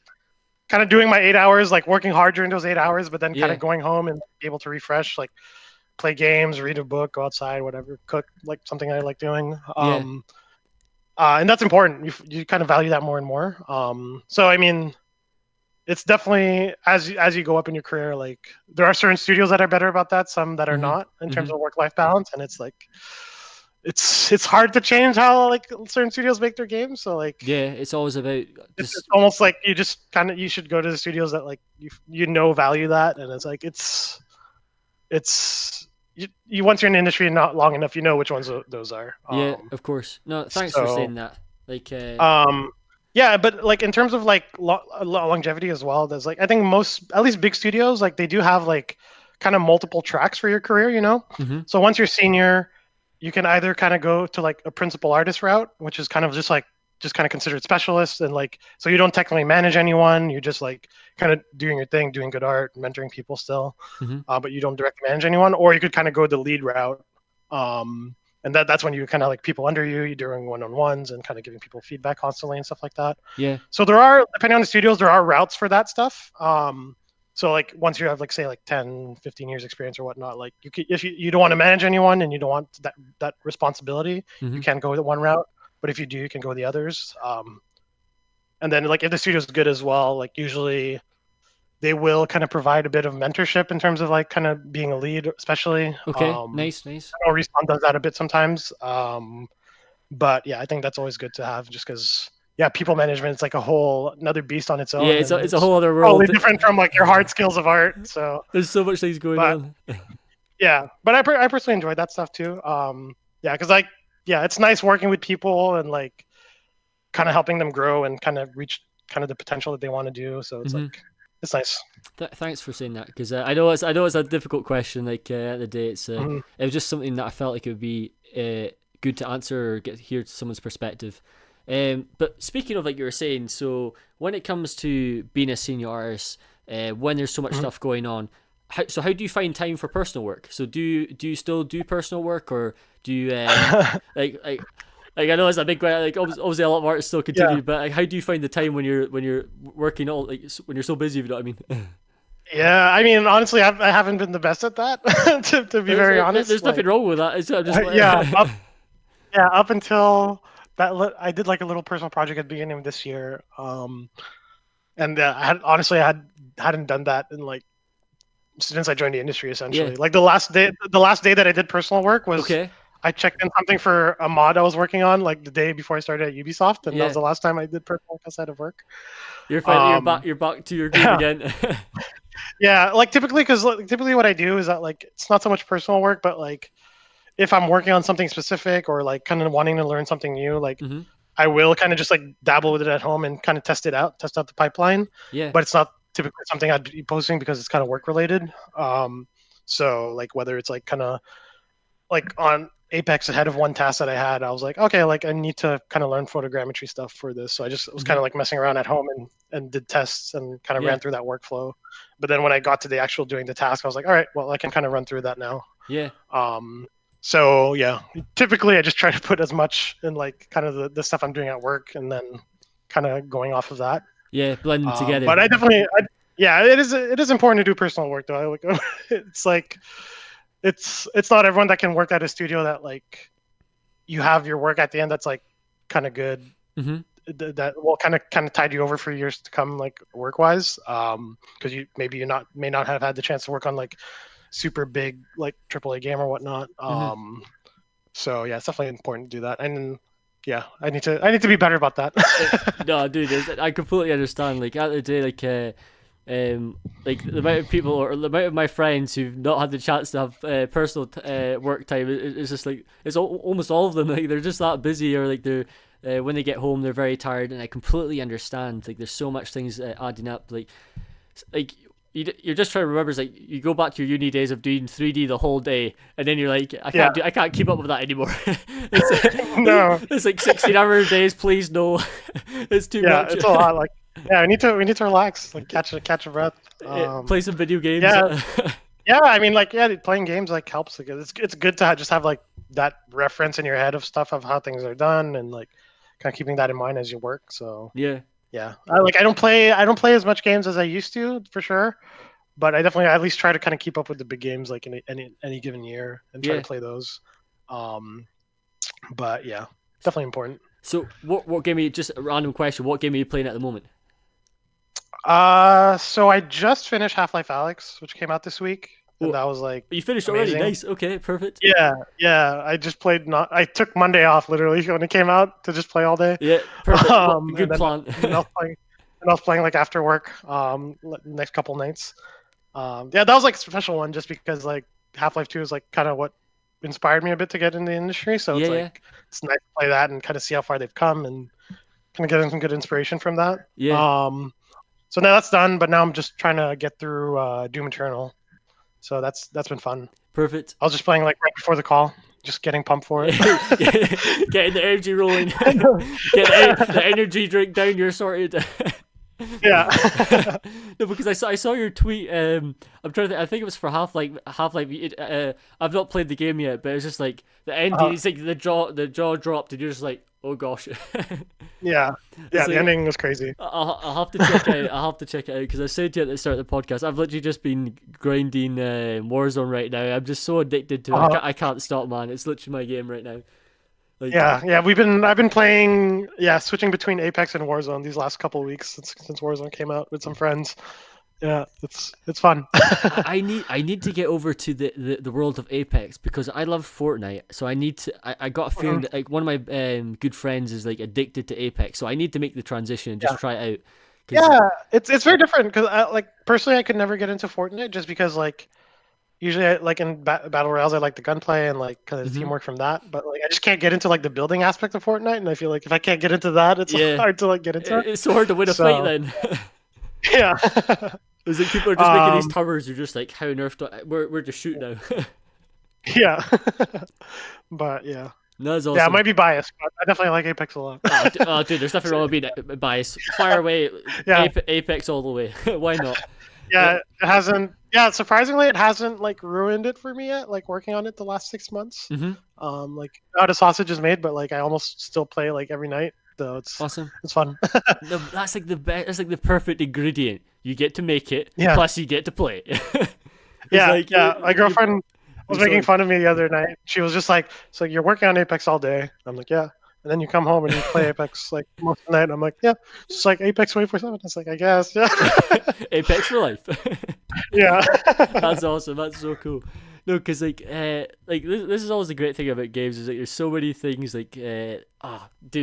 kind of doing my 8 hours, like working hard during those 8 hours, but then kind Yeah. of going home and be able to refresh, like play games, read a book, go outside, whatever, cook, like something I like doing. Yeah. And that's important. You kind of value that more and more. So I mean, it's definitely as you go up in your career, like there are certain studios that are better about that, some that are Hmm. not in terms Hmm. of work life balance, and it's it's hard to change how like certain studios make their games. So like Yeah, it's always about it's just almost like you should go to the studios that like value that, and it's like it's you once you're in the industry not long enough, you know which ones those are. yeah, of course. No, thanks for So saying that. Like, yeah, but like in terms of like longevity as well, there's like I think most at least big studios like they do have like kind of multiple tracks for your career, you know. mm-hmm, So once you're senior, you can either kind of go to like a principal artist route, which is kind of just kind of considered specialist, and like so you don't technically manage anyone, you're just like kind of doing your thing, doing good art, mentoring people still, mm-hmm. but you don't directly manage anyone. Or you could kind of go the lead route, and that's when you kind of like people under you, you're doing one-on-ones and kind of giving people feedback constantly and stuff like that. Yeah. So there are, depending on the studios, there are routes for that stuff. So like once you have like say like 10 15 years experience or whatnot, like you could, if you don't want to manage anyone and you don't want that responsibility, Mm-hmm. you can go with one route, but if you do, you can go with the others. And then like if the studio's good as well, like usually they will kind of provide a bit of mentorship in terms of like kind of being a lead, especially. Okay. Nice. Nice. I know Respawn does that a bit sometimes. But yeah, I think that's always good to have, just because yeah, people management is like a whole another beast on its own. Yeah, it's and it's a whole other totally world. different from like your hard skills of art. So There's so much things going but on. yeah, but I personally enjoyed that stuff too. Yeah, because like yeah, it's nice working with people and like kind of helping them grow and kind of reach kind of the potential that they want to do. So it's Mm-hmm. like it's nice. Thanks for saying that, because I know it's a difficult question. Like at the day, Mm-hmm. it was just something that I felt like it would be good to answer or hear someone's perspective. But speaking of like you were saying, so when it comes to being a senior artist, when there's so much Mm-hmm. stuff going on, how do you find time for personal work? So do you still do personal work, or do you like like I know it's a big question. Like obviously a lot of artists still Yeah. continue, but like, how do you find the time when you're working all like when you're so busy? If you know what I mean. Yeah, I mean, honestly, I haven't been the best at that, to be very honest. There's nothing Like, wrong with that. It's just yeah, up until I did like a little personal project at the beginning of this year, and I hadn't done that in like since I joined the industry. yeah. Essentially, like the last day that I did personal work was Okay. I checked in something for a mod I was working on, like the day before I started at Ubisoft, and that was Yeah. the last time I did personal work outside of work. You're finally Um, you're back to your groove yeah, again. yeah, like typically, because like, typically what I do is that like it's not so much personal work, but like if I'm working on something specific or like kind of wanting to learn something new, like hmm I will kind of just like dabble with it at home and kind of test out the pipeline. Yeah. But it's not typically something I'd be posting because it's kind of work related. So like whether it's like kind of like on Apex ahead of one task that I had, I was like, okay, like I need to kind of learn photogrammetry stuff for this. So I just was kind hmm of like messing around at home and did tests and kind of Yeah. ran through that workflow. But then when I got to the actual doing the task, I was like, all right, well I can kind of run through that now. Yeah. So yeah, typically I just try to put as much in like kind of the stuff I'm doing at work and then kind of going off of that. Yeah. Blending together. But yeah, it is important to do personal work though. It's like it's not everyone that can work at a studio that like you have your work at the end that's like kind of good, hmm that will kind of tide you over for years to come, like work wise. Because you may not have had the chance to work on like super big like AAA game or whatnot. hmm So yeah, it's definitely important to do that. And yeah, I need to be better about that. No, dude, I completely understand. Like at the day, like the amount of people or the amount of my friends who've not had the chance to have personal work time, it's just like it's almost all of them. Like they're just that busy, or like they're when they get home they're very tired, and I completely understand. Like there's so much things adding up. Like you're just trying to remember. It's like you go back to your uni days of doing 3D the whole day, and then you're like, Yeah. I can't keep up with that anymore. No. It's like 16-hour days. Please no, it's too Yeah, much. it's a lot. Like yeah, we need to relax, like catch a breath. Play some video games. Yeah, yeah. I mean, like yeah, playing games like helps. Like it's good to just have like that reference in your head of stuff of how things are done and like kind of keeping that in mind as you work. So Yeah. yeah, I don't play as much games as I used to for sure, but I definitely at least try to kind of keep up with the big games like in any given year and try Yeah. to play those. But yeah, definitely important. So what game are you, just a random question, what game are you playing at the moment? So I just finished Half-Life Alyx, which came out this week. and Oh, that was like you finished already. amazing. Nice. Okay, perfect. Yeah. I just played. Not. I took Monday off literally when it came out to just play all day. Yeah, perfect. Well, And good then plan. I was playing. And I was playing like after work. Next couple nights. Yeah, that was like a special one just because like Half-Life 2 is like kind of what inspired me a bit to get in the industry. So Yeah, it's yeah, like it's nice to play that and kind of see how far they've come and kind of getting some good inspiration from that. yeah. So now that's done, but now I'm just trying to get through Doom Eternal. So that's been fun. Perfect. I was just playing like right before the call, just getting pumped for it. Getting the energy rolling. Get the energy drink down. You're sorted. Yeah. No, because I saw your tweet. I'm trying to think, I think it was for Half-Life. I've not played the game yet, but it's just like the ending. uh, It's like the jaw dropped, and you're just like, oh gosh. yeah. It's Yeah. The like ending was crazy. I'll have to check it out. I'll have to check it out because I said to you at the start of the podcast, I've literally just been grinding Warzone right now. I'm just so addicted to it. I can't stop, man. It's literally my game right now. Like, Yeah. I've been playing. Yeah, switching between Apex and Warzone these last couple of weeks since Warzone came out with some friends. Yeah, it's fun. I need to get over to the world of Apex because I love Fortnite. So I need to. I got a feeling that like one of my good friends is like addicted to Apex. So I need to make the transition and just try it out. Yeah, it's very different because like personally I could never get into Fortnite just because like usually like in battle royales I like the gunplay and like kind of Mhm. teamwork from that, but like I just can't get into like the building aspect of Fortnite, and I feel like if I can't get into that, it's Yeah, hard to like get into it. it's so hard to win a fight So then. yeah. It's like people are just making these um towers. You're just like, how on earth? We're just shoot now. yeah. But yeah. No, that's Yeah, I awesome. might be biased, but I definitely like Apex a lot. Dude, there's nothing wrong with being biased. Fire away, Yeah. Apex all the way. Why not? Uh, Yeah, it hasn't. Yeah, surprisingly, it hasn't like ruined it for me yet. Like working on it the last 6 months. mhm. Like not a sausage is made, but like I almost still play like every night. So Awesome. it's fun. No, that's like the best. That's like the perfect ingredient. You get to make it, Yeah, plus you get to play it. It's yeah, like yeah. My girlfriend was you're making sorted. fun of me the other night. She was just like, "So you're working on Apex all day?" I'm like, "Yeah." And then you come home and you play Apex like most of the night. I'm like, "Yeah." It's like Apex 24/7. It's like, I guess, yeah, Apex for life. yeah, That's awesome. That's so cool. No, because like this is always the great thing about games is like there's so many things like dude,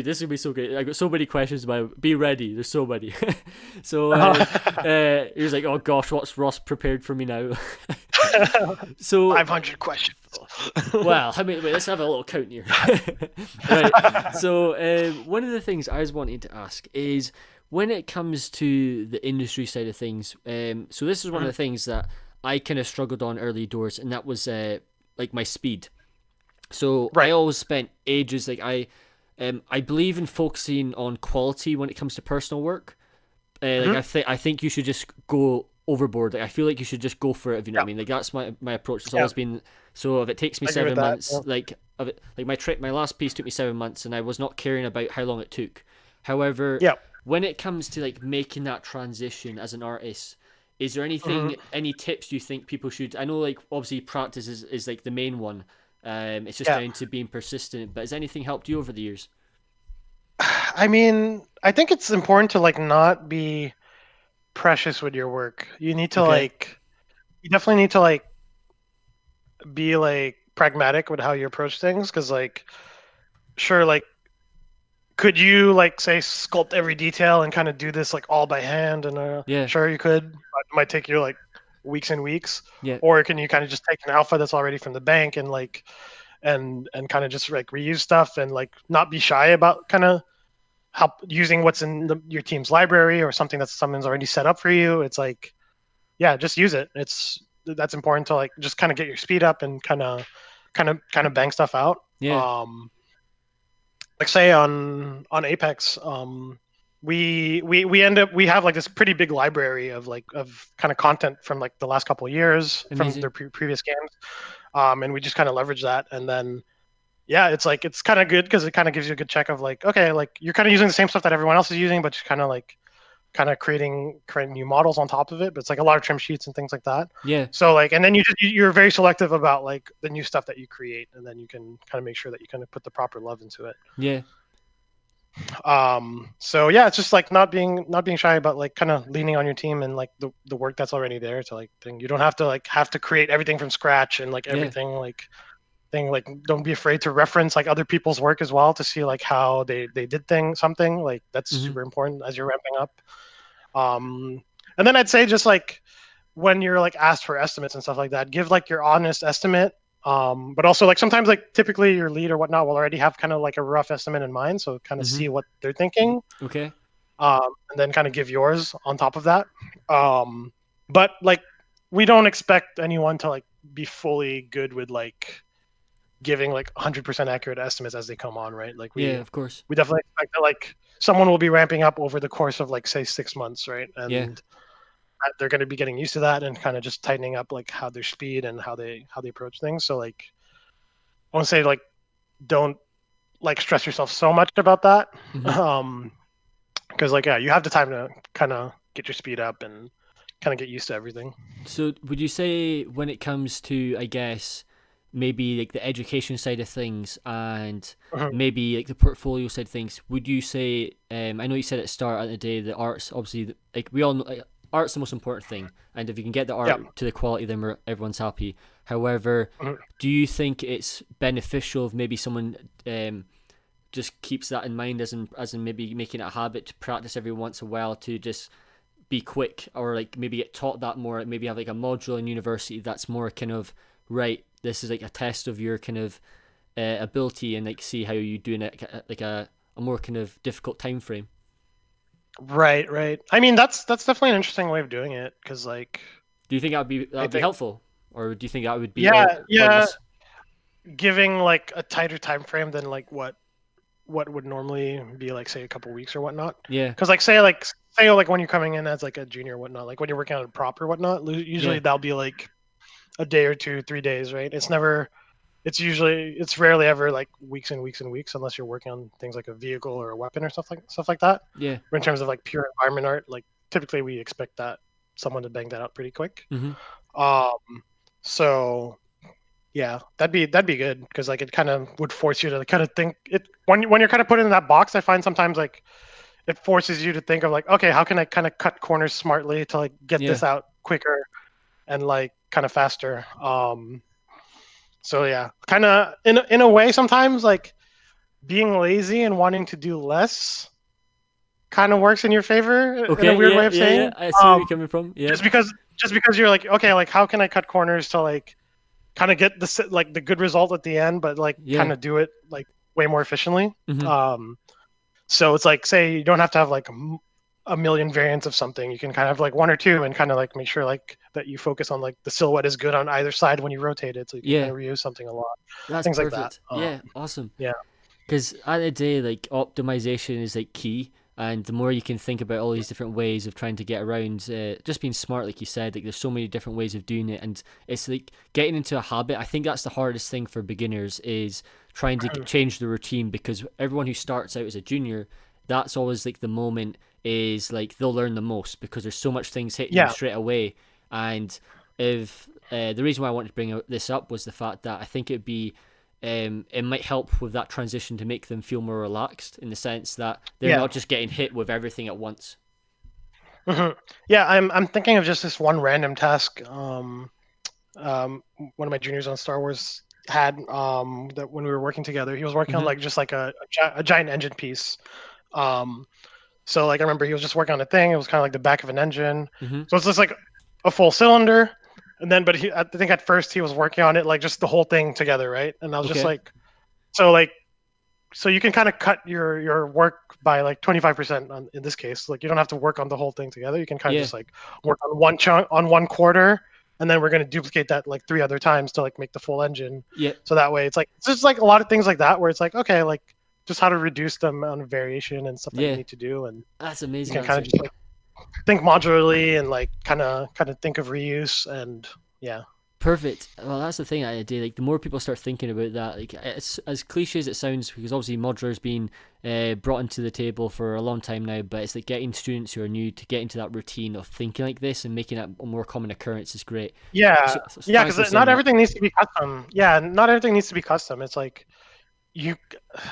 this is gonna be so great. I got so many questions about. Be ready. There's so many. So he was like, oh gosh, what's Ross prepared for me now? So 500 questions. well, how many? Wait, let's have a little count here. Right. So one of the things I was wanting to ask is when it comes to the industry side of things. So this is one of the things that I kind of struggled on early doors, and that was like my speed. So I Right. always spent ages like I believe in focusing on quality when it comes to personal work. Like Hmm. I think you should just go overboard. Like I feel like you should just go for it. If you know what Yeah. I mean. Like that's my approach. It's Yeah. always been. So if it takes me I agree with seven that. months, Yeah. like of it, like my last piece took me 7 months, and I was not caring about how long it took. However, Yeah. when it comes to like making that transition as an artist, is there Mhm. any tips you think people should? I know like obviously practice is like the main one. It's just Yeah. down to being persistent. But has anything helped you over the years? I mean, I think it's important to like not be precious with your work. You need to Okay. like you definitely need to like be like pragmatic with how you approach things because like sure like could you like say sculpt every detail and kind of do this like all by hand and Yeah. sure you could, but it might take you like weeks and weeks. Yeah. Or can you kind of just take an alpha that's already from the bank and like and kind of just like reuse stuff and like not be shy about kind of help using what's in your team's library or something that's someone's already set up for you. It's like, yeah, just use it. That's important to like just kind of get your speed up and kind of bang stuff out. Yeah. Like say on Apex, we end up we have like this pretty big library of like of kind of content from like the last couple of years from Amazing. their previous games, and we just kind of leverage that, and then yeah, it's like it's kind of good because it kind of gives you a good check of like okay, like you're kind of using the same stuff that everyone else is using, but just kind of like kind of creating new models on top of it. But it's like a lot of trim sheets and things like that. Yeah. So like, and then you're very selective about like the new stuff that you create, and then you can kind of make sure that you kind of put the proper love into it. Yeah. So yeah, it's just like not being shy about like kind of leaning on your team and like the work that's already there to like thing. You don't have to create everything from scratch and like Yeah. everything like thing. Like don't be afraid to reference like other people's work as well to see like how they did something like that's Hmm. super important as you're ramping up. Um, and then I'd say just like when you're like asked for estimates and stuff like that, give like your honest estimate. But also like sometimes like typically your lead or whatnot will already have kind of like a rough estimate in mind, so kind of Hmm. see what they're thinking, Okay. and then kind of give yours on top of that. Um, but like we don't expect anyone to like be fully good with like giving like 100% accurate estimates as they come on, right? Like Yeah, we of course. we definitely expect that like someone will be ramping up over the course of like say 6 months, right? Yeah. And they're going to be getting used to that and kind of just tightening up like how their speed and how they approach things. So like I want to say like don't like stress yourself so much about that, Hmm. um, because like yeah, you have the time to kind of get your speed up and kind of get used to everything. So would you say when it comes to, I guess, maybe like the education side of things and Mhm. maybe like the portfolio side of things, would you say, I know you said at the start of the day that art's obviously, like we all know, like, art's the most important thing. And if you can get the Yeah. art to the quality, then everyone's happy. However, Mhm. do you think it's beneficial if maybe someone just keeps that in mind as in maybe making it a habit to practice every once in a while to just be quick or like maybe get taught that more, maybe have like a module in university that's more kind of right, this is like a test of your kind of ability and like see how you do in like a more kind of difficult time frame. Right, right. I mean, that's definitely an interesting way of doing it because like Do you think that I would be think helpful, or do you think that would be yeah, yeah, pointless? giving like a tighter time frame than like what would normally be like say a couple weeks or whatnot. Yeah. Because say like when you're coming in as like a junior or whatnot, like when you're working on a prop or whatnot, usually Yeah. that'll be like a day or two, 3 days, right? It's rarely ever like weeks and weeks and weeks unless you're working on things like a vehicle or a weapon or stuff like that. Yeah. Or in terms of like pure environment art, like typically we expect that someone to bang that out pretty quick. Hmm. Um, so yeah, that'd be good because like it kind of would force you to kind of think it when you're kind of put in that box. I find sometimes like it forces you to think of like, okay, how can I kind of cut corners smartly to like get Yeah. this out quicker and like kind of faster. So yeah, kind of in a way sometimes like being lazy and wanting to do less kind of works in your favor in a Okay. weird way Yeah. of Yeah. Yeah. saying. I see where Um, you're coming from. Yeah. just because you're like, okay, like how can I cut corners to like kind of get the good result at the end, but like Yeah. kind of do it like way more efficiently. Hmm. Um, so it's like say you don't have to have like a million variants of something. You can kind of have like one or two and kind of like make sure like that you focus on like the silhouette is good on either side when you rotate it, so you can kind Yeah. of reuse something a lot, That's things like that. perfect. Yeah. Awesome. Yeah. Because at the end of the day, like optimization is like key, and the more you can think about all these different ways of trying to get around, just being smart, like you said, like there's so many different ways of doing it, and it's like getting into a habit. I think that's the hardest thing for beginners is trying to change the routine because everyone who starts out as a junior, that's always like the moment is like they'll learn the most because there's so much things hitting them Yeah. straight away, and if the reason why I wanted to bring this up was the fact that I think it'd be it might help with that transition to make them feel more relaxed in the sense that they're Yeah. not just getting hit with everything at once. hmm Yeah, I'm thinking of just this one random task. One of my juniors on Star Wars had that when we were working together, he was working on Hmm. like just like a giant engine piece. Um, so like I remember he was just working on a thing. It was kind of like the back of an engine. Hmm. So it's just like a full cylinder, and then I think at first he was working on it like just the whole thing together, right? And I was just Okay. like, so like so you can kind of cut your work by like 25% in this case. Like you don't have to work on the whole thing together. You can kind of Yeah. just like work on one chunk on one quarter, and then we're going to duplicate that like three other times to like make the full engine. Yeah. So that way it's just like a lot of things like that where it's like, okay, like just how to reduce the amount of variation and stuff that you Yeah. need to do, and That's you amazing can kind of answer. just like think modularly and like kind of think of reuse and yeah. Perfect. Well, that's the thing I do. Like, the more people start thinking about that, like, it's as cliche as it sounds, because obviously modular's been brought into the table for a long time now. But it's like getting students who are new to get into that routine of thinking like this and making it a more common occurrence is great. Yeah, So yeah, thanks for because saying not that. everything needs to be custom. Yeah, not everything needs to be custom. It's like you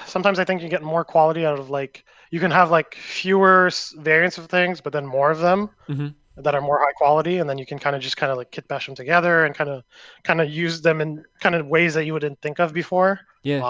sometimes I think you get more quality out of like you can have like fewer variants of things, but then more of them Mm-hmm. that are more high quality, and then you can kind of just kind of like kit bash them together and kind of use them in kind of ways that you wouldn't think of before. Yeah.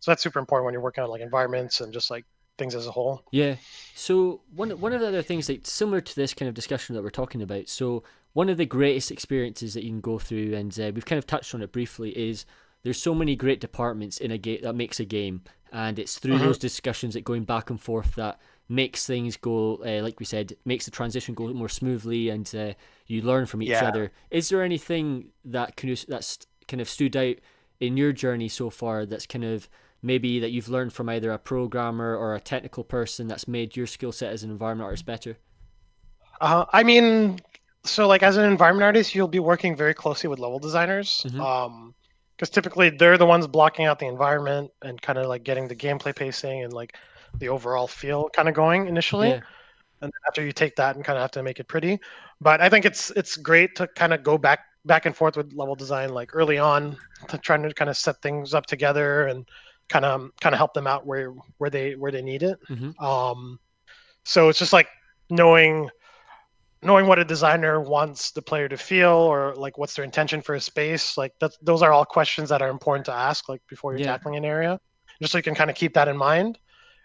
So that's super important when you're working on like environments and just like things as a whole. Yeah. So one of the other things like similar to this kind of discussion that we're talking about. So one of the greatest experiences that you can go through, and we've kind of touched on it briefly, is there's so many great departments in a game that makes a game, and it's through Mm-hmm. those discussions that going back and forth that makes things go, like we said, makes the transition go more smoothly, and you learn from each Yeah. other. Is there anything that's kind of stood out in your journey so far that's kind of maybe that you've learned from either a programmer or a technical person that's made your skill set as an environment artist better? I mean, so like as an environment artist, you'll be working very closely with level designers. Mm-hmm. Because typically they're the ones blocking out the environment and kind of like getting the gameplay pacing and like the overall feel kind of going initially. Yeah. And then after you take that and kind of have to make it pretty. But I think it's great to kind of go back and forth with level design like early on to trying to kind of set things up together and kind of help them out where they need it. Mm-hmm. So it's just like knowing knowing what a designer wants the player to feel or like what's their intention for a space, like those are all questions that are important to ask like before you're Yeah. tackling an area, just so you can kind of keep that in mind.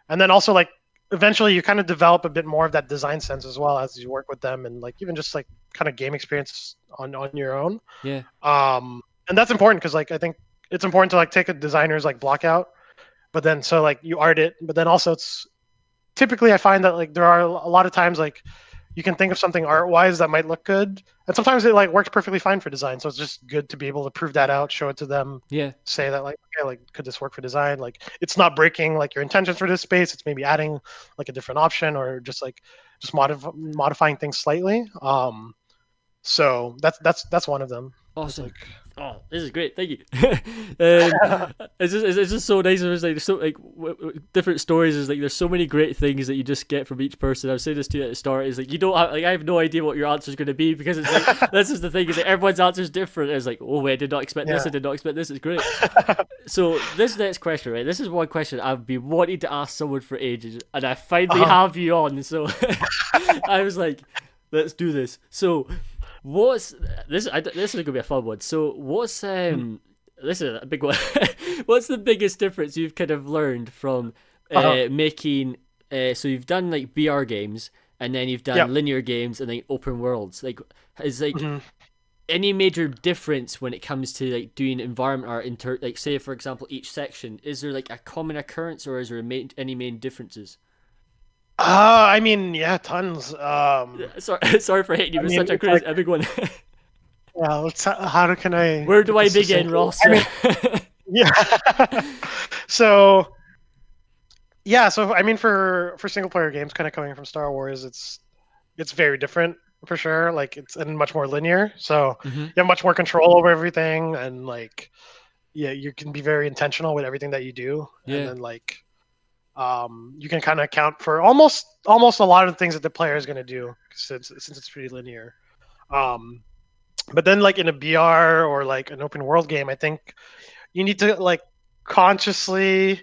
And then also like eventually you kind of develop a bit more of that design sense as well as you work with them and like even just like kind of game experience on your own. Yeah. And that's important because like I think it's important to like take a designer's like block out, but then so like you art it, but then also it's typically I find that like there are a lot of times like you can think of something art wise that might look good, and sometimes it like works perfectly fine for design. So it's just good to be able to prove that out, show it to them, Yeah. say that like okay, like could this work for design? Like it's not breaking like your intentions for this space. It's maybe adding like a different option or just modifying things slightly. So that's one of them. It's Awesome. like Oh, this is great. Thank you. It's just so nice. It's like there's so like different stories. Is like there's so many great things that you just get from each person. I was saying this to you at the start. Is like you don't have, like I have no idea what your answer is going to be because it's like this is the thing. Is like everyone's answer is different. It's like oh wait, I did not expect this. yeah. I did not expect this. It's great. So this next question, right? This is one question I've been wanting to ask someone for ages, and I finally Uh-huh. have you on. So I was like, let's do this. So what's this? This is gonna be a fun one. So what's this is a big one. What's the biggest difference you've kind of learned from Uh-huh. making? So you've done like BR games, and then you've done Yep. linear games, and then open worlds. Like, is like Mhm. any major difference when it comes to like doing environment art? Like, say for example, each section. Is there like a common occurrence, or is there any main differences? I mean, yeah, tons. Sorry, sorry for hitting you I with mean, such it's like, a big one. yeah, how can I Where do put I this begin, succinctly? Ross? I mean, yeah. So yeah, so I mean, for single player games, kind of coming from Star Wars, it's very different for sure. Like it's and much more linear, so Hmm. you have much more control over everything, and like yeah, you can be very intentional with everything that you do, and Yeah. then like you can kind of account for almost a lot of the things that the player is going to do since it's pretty linear. Um, but then like in a BR or like an open world game, I think you need to like consciously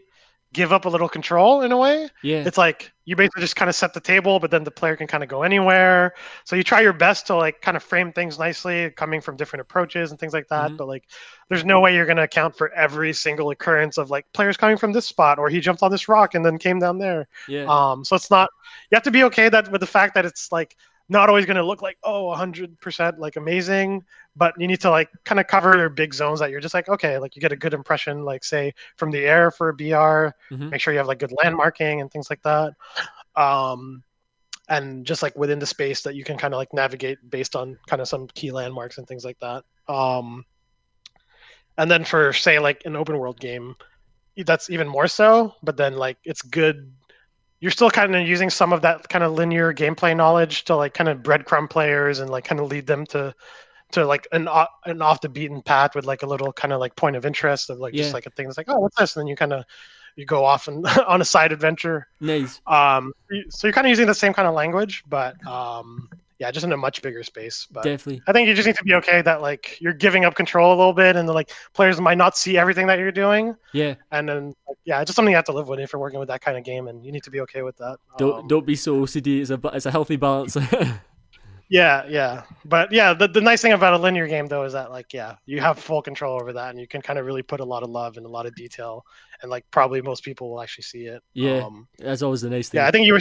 give up a little control in a way. Yeah. It's like you basically just kind of set the table, but then the player can kind of go anywhere. So you try your best to like kind of frame things nicely, coming from different approaches and things like that. Hmm. But like, there's no way you're going to account for every single occurrence of like players coming from this spot or he jumped on this rock and then came down there. Yeah. So it's not. You have to be okay that with the fact that it's like not always going to look like 100% like amazing, but you need to like kind of cover your big zones that you're just like okay, like you get a good impression, like say from the air for a BR. Hmm. Make sure you have like good landmarking and things like that. Um, and just like within the space that you can kind of like navigate based on kind of some key landmarks and things like that. And then for say like an open world game, that's even more so. But then like it's good. You're still kind of using some of that kind of linear gameplay knowledge to like kind of breadcrumb players and like kind of lead them to like an off the beaten path with like a little kind of like point of interest of like just Yeah. like a thing that's like oh what's this and then you go off and on a side adventure. Nice. So you're kind of using the same kind of language, but yeah, just in a much bigger space. But Definitely. I think you just need to be okay that like you're giving up control a little bit, and the like players might not see everything that you're doing. Yeah. And then like, yeah, it's just something you have to live with if you're working with that kind of game, and you need to be okay with that. Don't be so OCD. It's a healthy balance. Yeah. But yeah, the nice thing about a linear game though is that like yeah, you have full control over that, and you can kind of really put a lot of love and a lot of detail, and like probably most people will actually see it. Yeah, that's always the nice thing. Yeah, I think you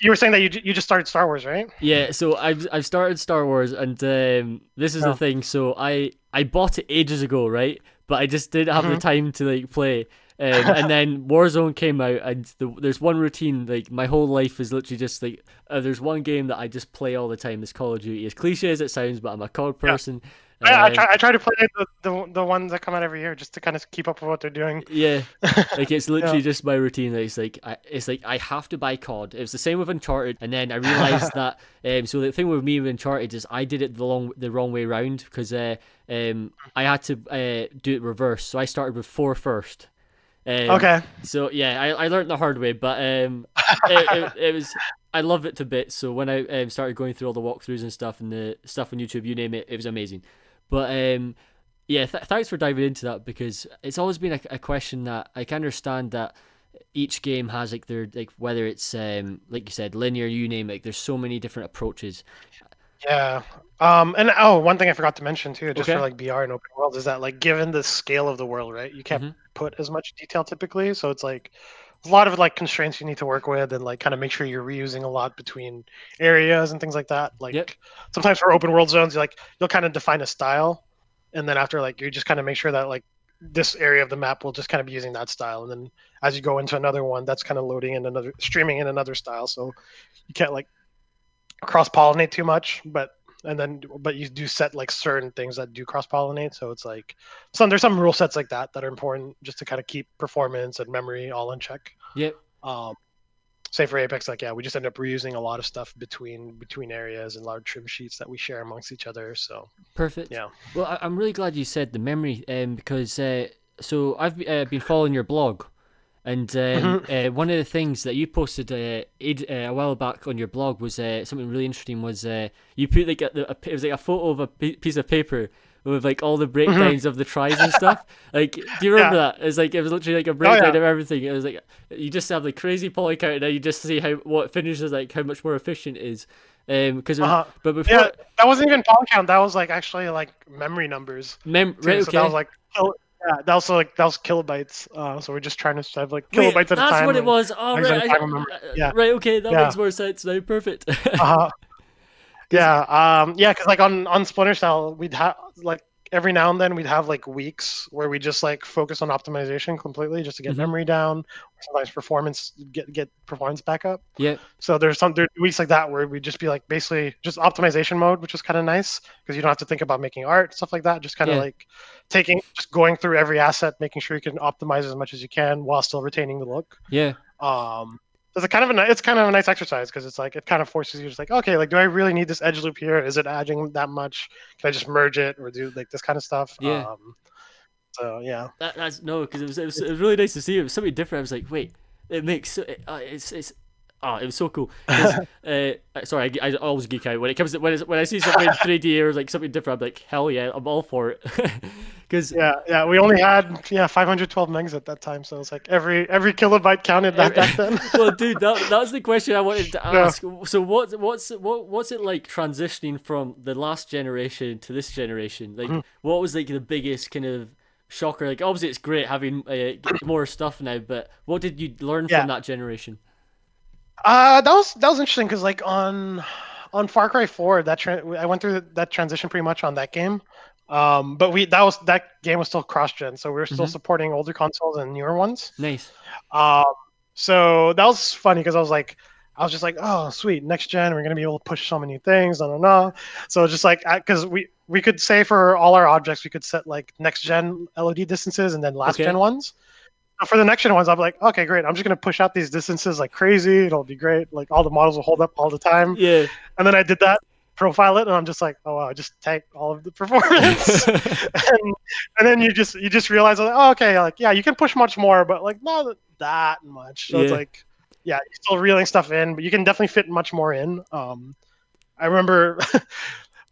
were saying that you just started Star Wars, right? Yeah, so I've started Star Wars, and this is the thing. So I bought it ages ago, right? But I just didn't have the time to like play. And then Warzone came out, and there's one routine. Like my whole life is literally just like there's one game that I just play all the time. It's Call of Duty. As cliche as it sounds, but I'm a COD person. I try to play the ones that come out every year just to kind of keep up with what they're doing. Yeah, like it's literally just my routine. It's like I have to buy COD. It was the same with Uncharted, and then I realized that. So the thing with me with Uncharted is I did it the wrong way around because I had to do it reverse. So I started with 4 first. Okay. So yeah, I learned the hard way, but it was I love it to bits. So when I started going through all the walkthroughs and stuff and the stuff on YouTube, you name it, it was amazing. But yeah, thanks for diving into that because it's always been a question that I can understand that each game has like their like whether it's like you said linear, you name it. Like, there's so many different approaches. Yeah. And one thing I forgot to mention too, just for like BR and open world, is that like given the scale of the world, right, you can't put as much detail typically. So it's like a lot of like constraints you need to work with, and like kind of make sure you're reusing a lot between areas and things like that. Like sometimes for open world zones, you'll kind of define a style, and then after like you just kind of make sure that like this area of the map will just kind of be using that style, and then as you go into another one, that's kind of streaming in another style. So you can't like cross pollinate too much, but you do set like certain things that do cross pollinate. So it's like there's some rule sets like that are important just to kind of keep performance and memory all in check. Yep. Say for Apex, like we just end up reusing a lot of stuff between areas and large trim sheets that we share amongst each other. So perfect. Yeah. Well, I'm really glad you said the memory, because so I've been following your blog. And one of the things that you posted a while back on your blog was something really interesting. Was you put like it was like a photo of a piece of paper with like all the breakdowns of the tries and stuff. Like, do you remember that? It's like it was literally like a breakdown of everything. It was like you just have the crazy poly count, and then you just see what finishes like how much more efficient it is. Because but before that wasn't even poly count. That was like actually like memory numbers. Right. Okay. So that was like. Yeah, that was kilobytes. So we're just trying to have like kilobytes at a time. That's what it was. Oh, right. Right. Okay, that makes more sense now. Perfect. Yeah. Because like on Splinter Cell, we'd have like every now and then we'd have like weeks where we just like focus on optimization completely just to get memory down. Sometimes performance get performance back up. Yeah. So there's weeks like that where we'd just be like basically just optimization mode, which was kind of nice because you don't have to think about making art, stuff like that. Just kind of like going through every asset, making sure you can optimize as much as you can while still retaining the look. Yeah. It's kind of a nice exercise because it's like it kind of forces you just like, okay, like do I really need this edge loop here? Is it adding that much? Can I just merge it or do like this kind of stuff? Yeah. So yeah. That's no, because it was really nice to see. It was something different. I was like, wait, it makes it was so cool. Sorry, I always geek out when it comes to when I see something in 3D or like something different. I'm like, hell yeah, I'm all for it. Because we only had 512 megs at that time, so it's like every kilobyte counted back then. Well, dude, that was the question I wanted to ask. So what's it like transitioning from the last generation to this generation? Like, what was like the biggest kind of shocker? Like, obviously it's great having more stuff now, but what did you learn from that generation? That was interesting because like on Far Cry 4, I went through that transition pretty much on that game. But that game was still cross-gen, so we were still supporting older consoles and newer ones. Nice. So that was funny because I was just like, oh sweet, next gen, we're gonna be able to push so many things, no. So just like because we could say for all our objects we could set like next gen LOD distances and then last gen ones. For the next gen ones, I'm like, okay, great. I'm just gonna push out these distances like crazy. It'll be great. Like all the models will hold up all the time. Yeah. And then I did that, profile it, and I'm just like, oh wow, I just tank all of the performance. and then you just realize, like, oh, okay, like yeah, you can push much more, but like not that much. So it's like, yeah, you're still reeling stuff in, but you can definitely fit much more in. I remember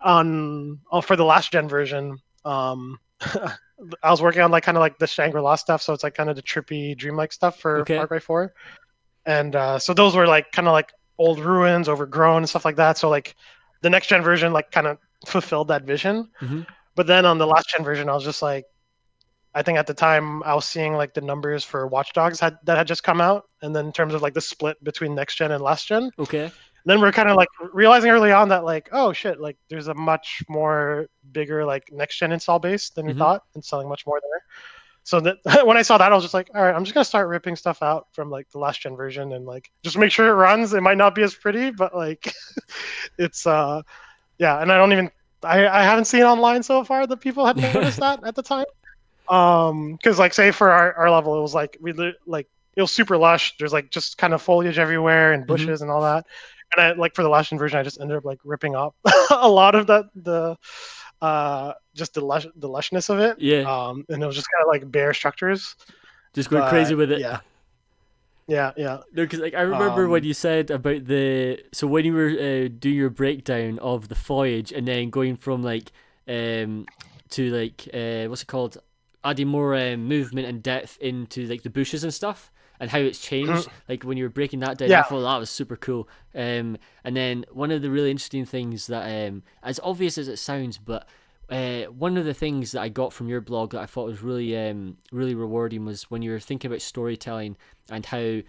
for the last gen version, I was working on like kind of like the Shangri-La stuff, so it's like kind of the trippy, dreamlike stuff for Far Okay. Cry 4, and so those were like kind of like old ruins, overgrown and stuff like that. So like the next gen version like kind of fulfilled that vision. Mm-hmm. But then on the last gen version, I was just like, I think at the time I was seeing like the numbers for Watch Dogs that had just come out, and then in terms of like the split between next gen and last gen, Okay. then we're kind of like realizing early on that like, oh shit, like there's a much more bigger like next gen install base than we Mm-hmm. thought, and selling much more there. So that when I saw that, I was just like, all right, I'm just gonna start ripping stuff out from like the last gen version and like just make sure it runs. It might not be as pretty, but like it's yeah. And I haven't seen online so far that people had noticed that at the time. Because like say for our level, it was like like it was super lush. There's like just kind of foliage everywhere and Mm-hmm. bushes and all that. And I like for the last gen version, I just ended up like ripping up a lot of the just the lushness of it. Yeah. And it was just kind of like bare structures. Just going crazy But with it. yeah, yeah, yeah. No, because like I remember when Um, you said about the so when you were doing your breakdown of the foliage and then going from like um to like what's it called, adding more movement and depth into like the bushes and stuff and how it's changed. Like when you were breaking that down, I yeah. thought that was super cool. And then one of the really interesting things that as obvious as it sounds, but one of the things that I got from your blog that I thought was really rewarding was when you were thinking about storytelling and how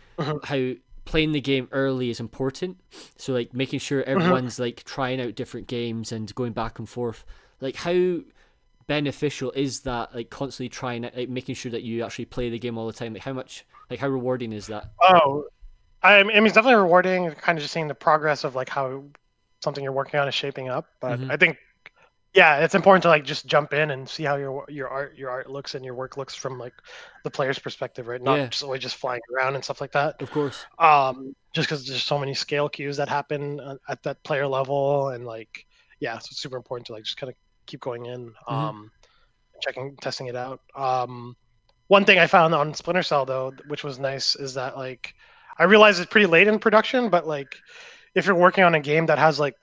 playing the game early is important. So like making sure everyone's like trying out different games and going back and forth. Like how beneficial is that? Like constantly trying it, like making sure that you actually play the game all the time. Like how rewarding is that? Oh, I mean, it's definitely rewarding. Kind of just seeing the progress of like how something you're working on is shaping up. But Mm-hmm. I think yeah, it's important to like just jump in and see how your art looks and your work looks from like the player's perspective, right? Not Yeah, just always just flying around and stuff like that. of course. Just because there's so many scale cues that happen at that player level, and like yeah, so it's super important to like just kind of keep going in, Mm-hmm. testing it out. One thing I found on Splinter Cell though, which was nice, is that like I realized it's pretty late in production, but like if you're working on a game that has like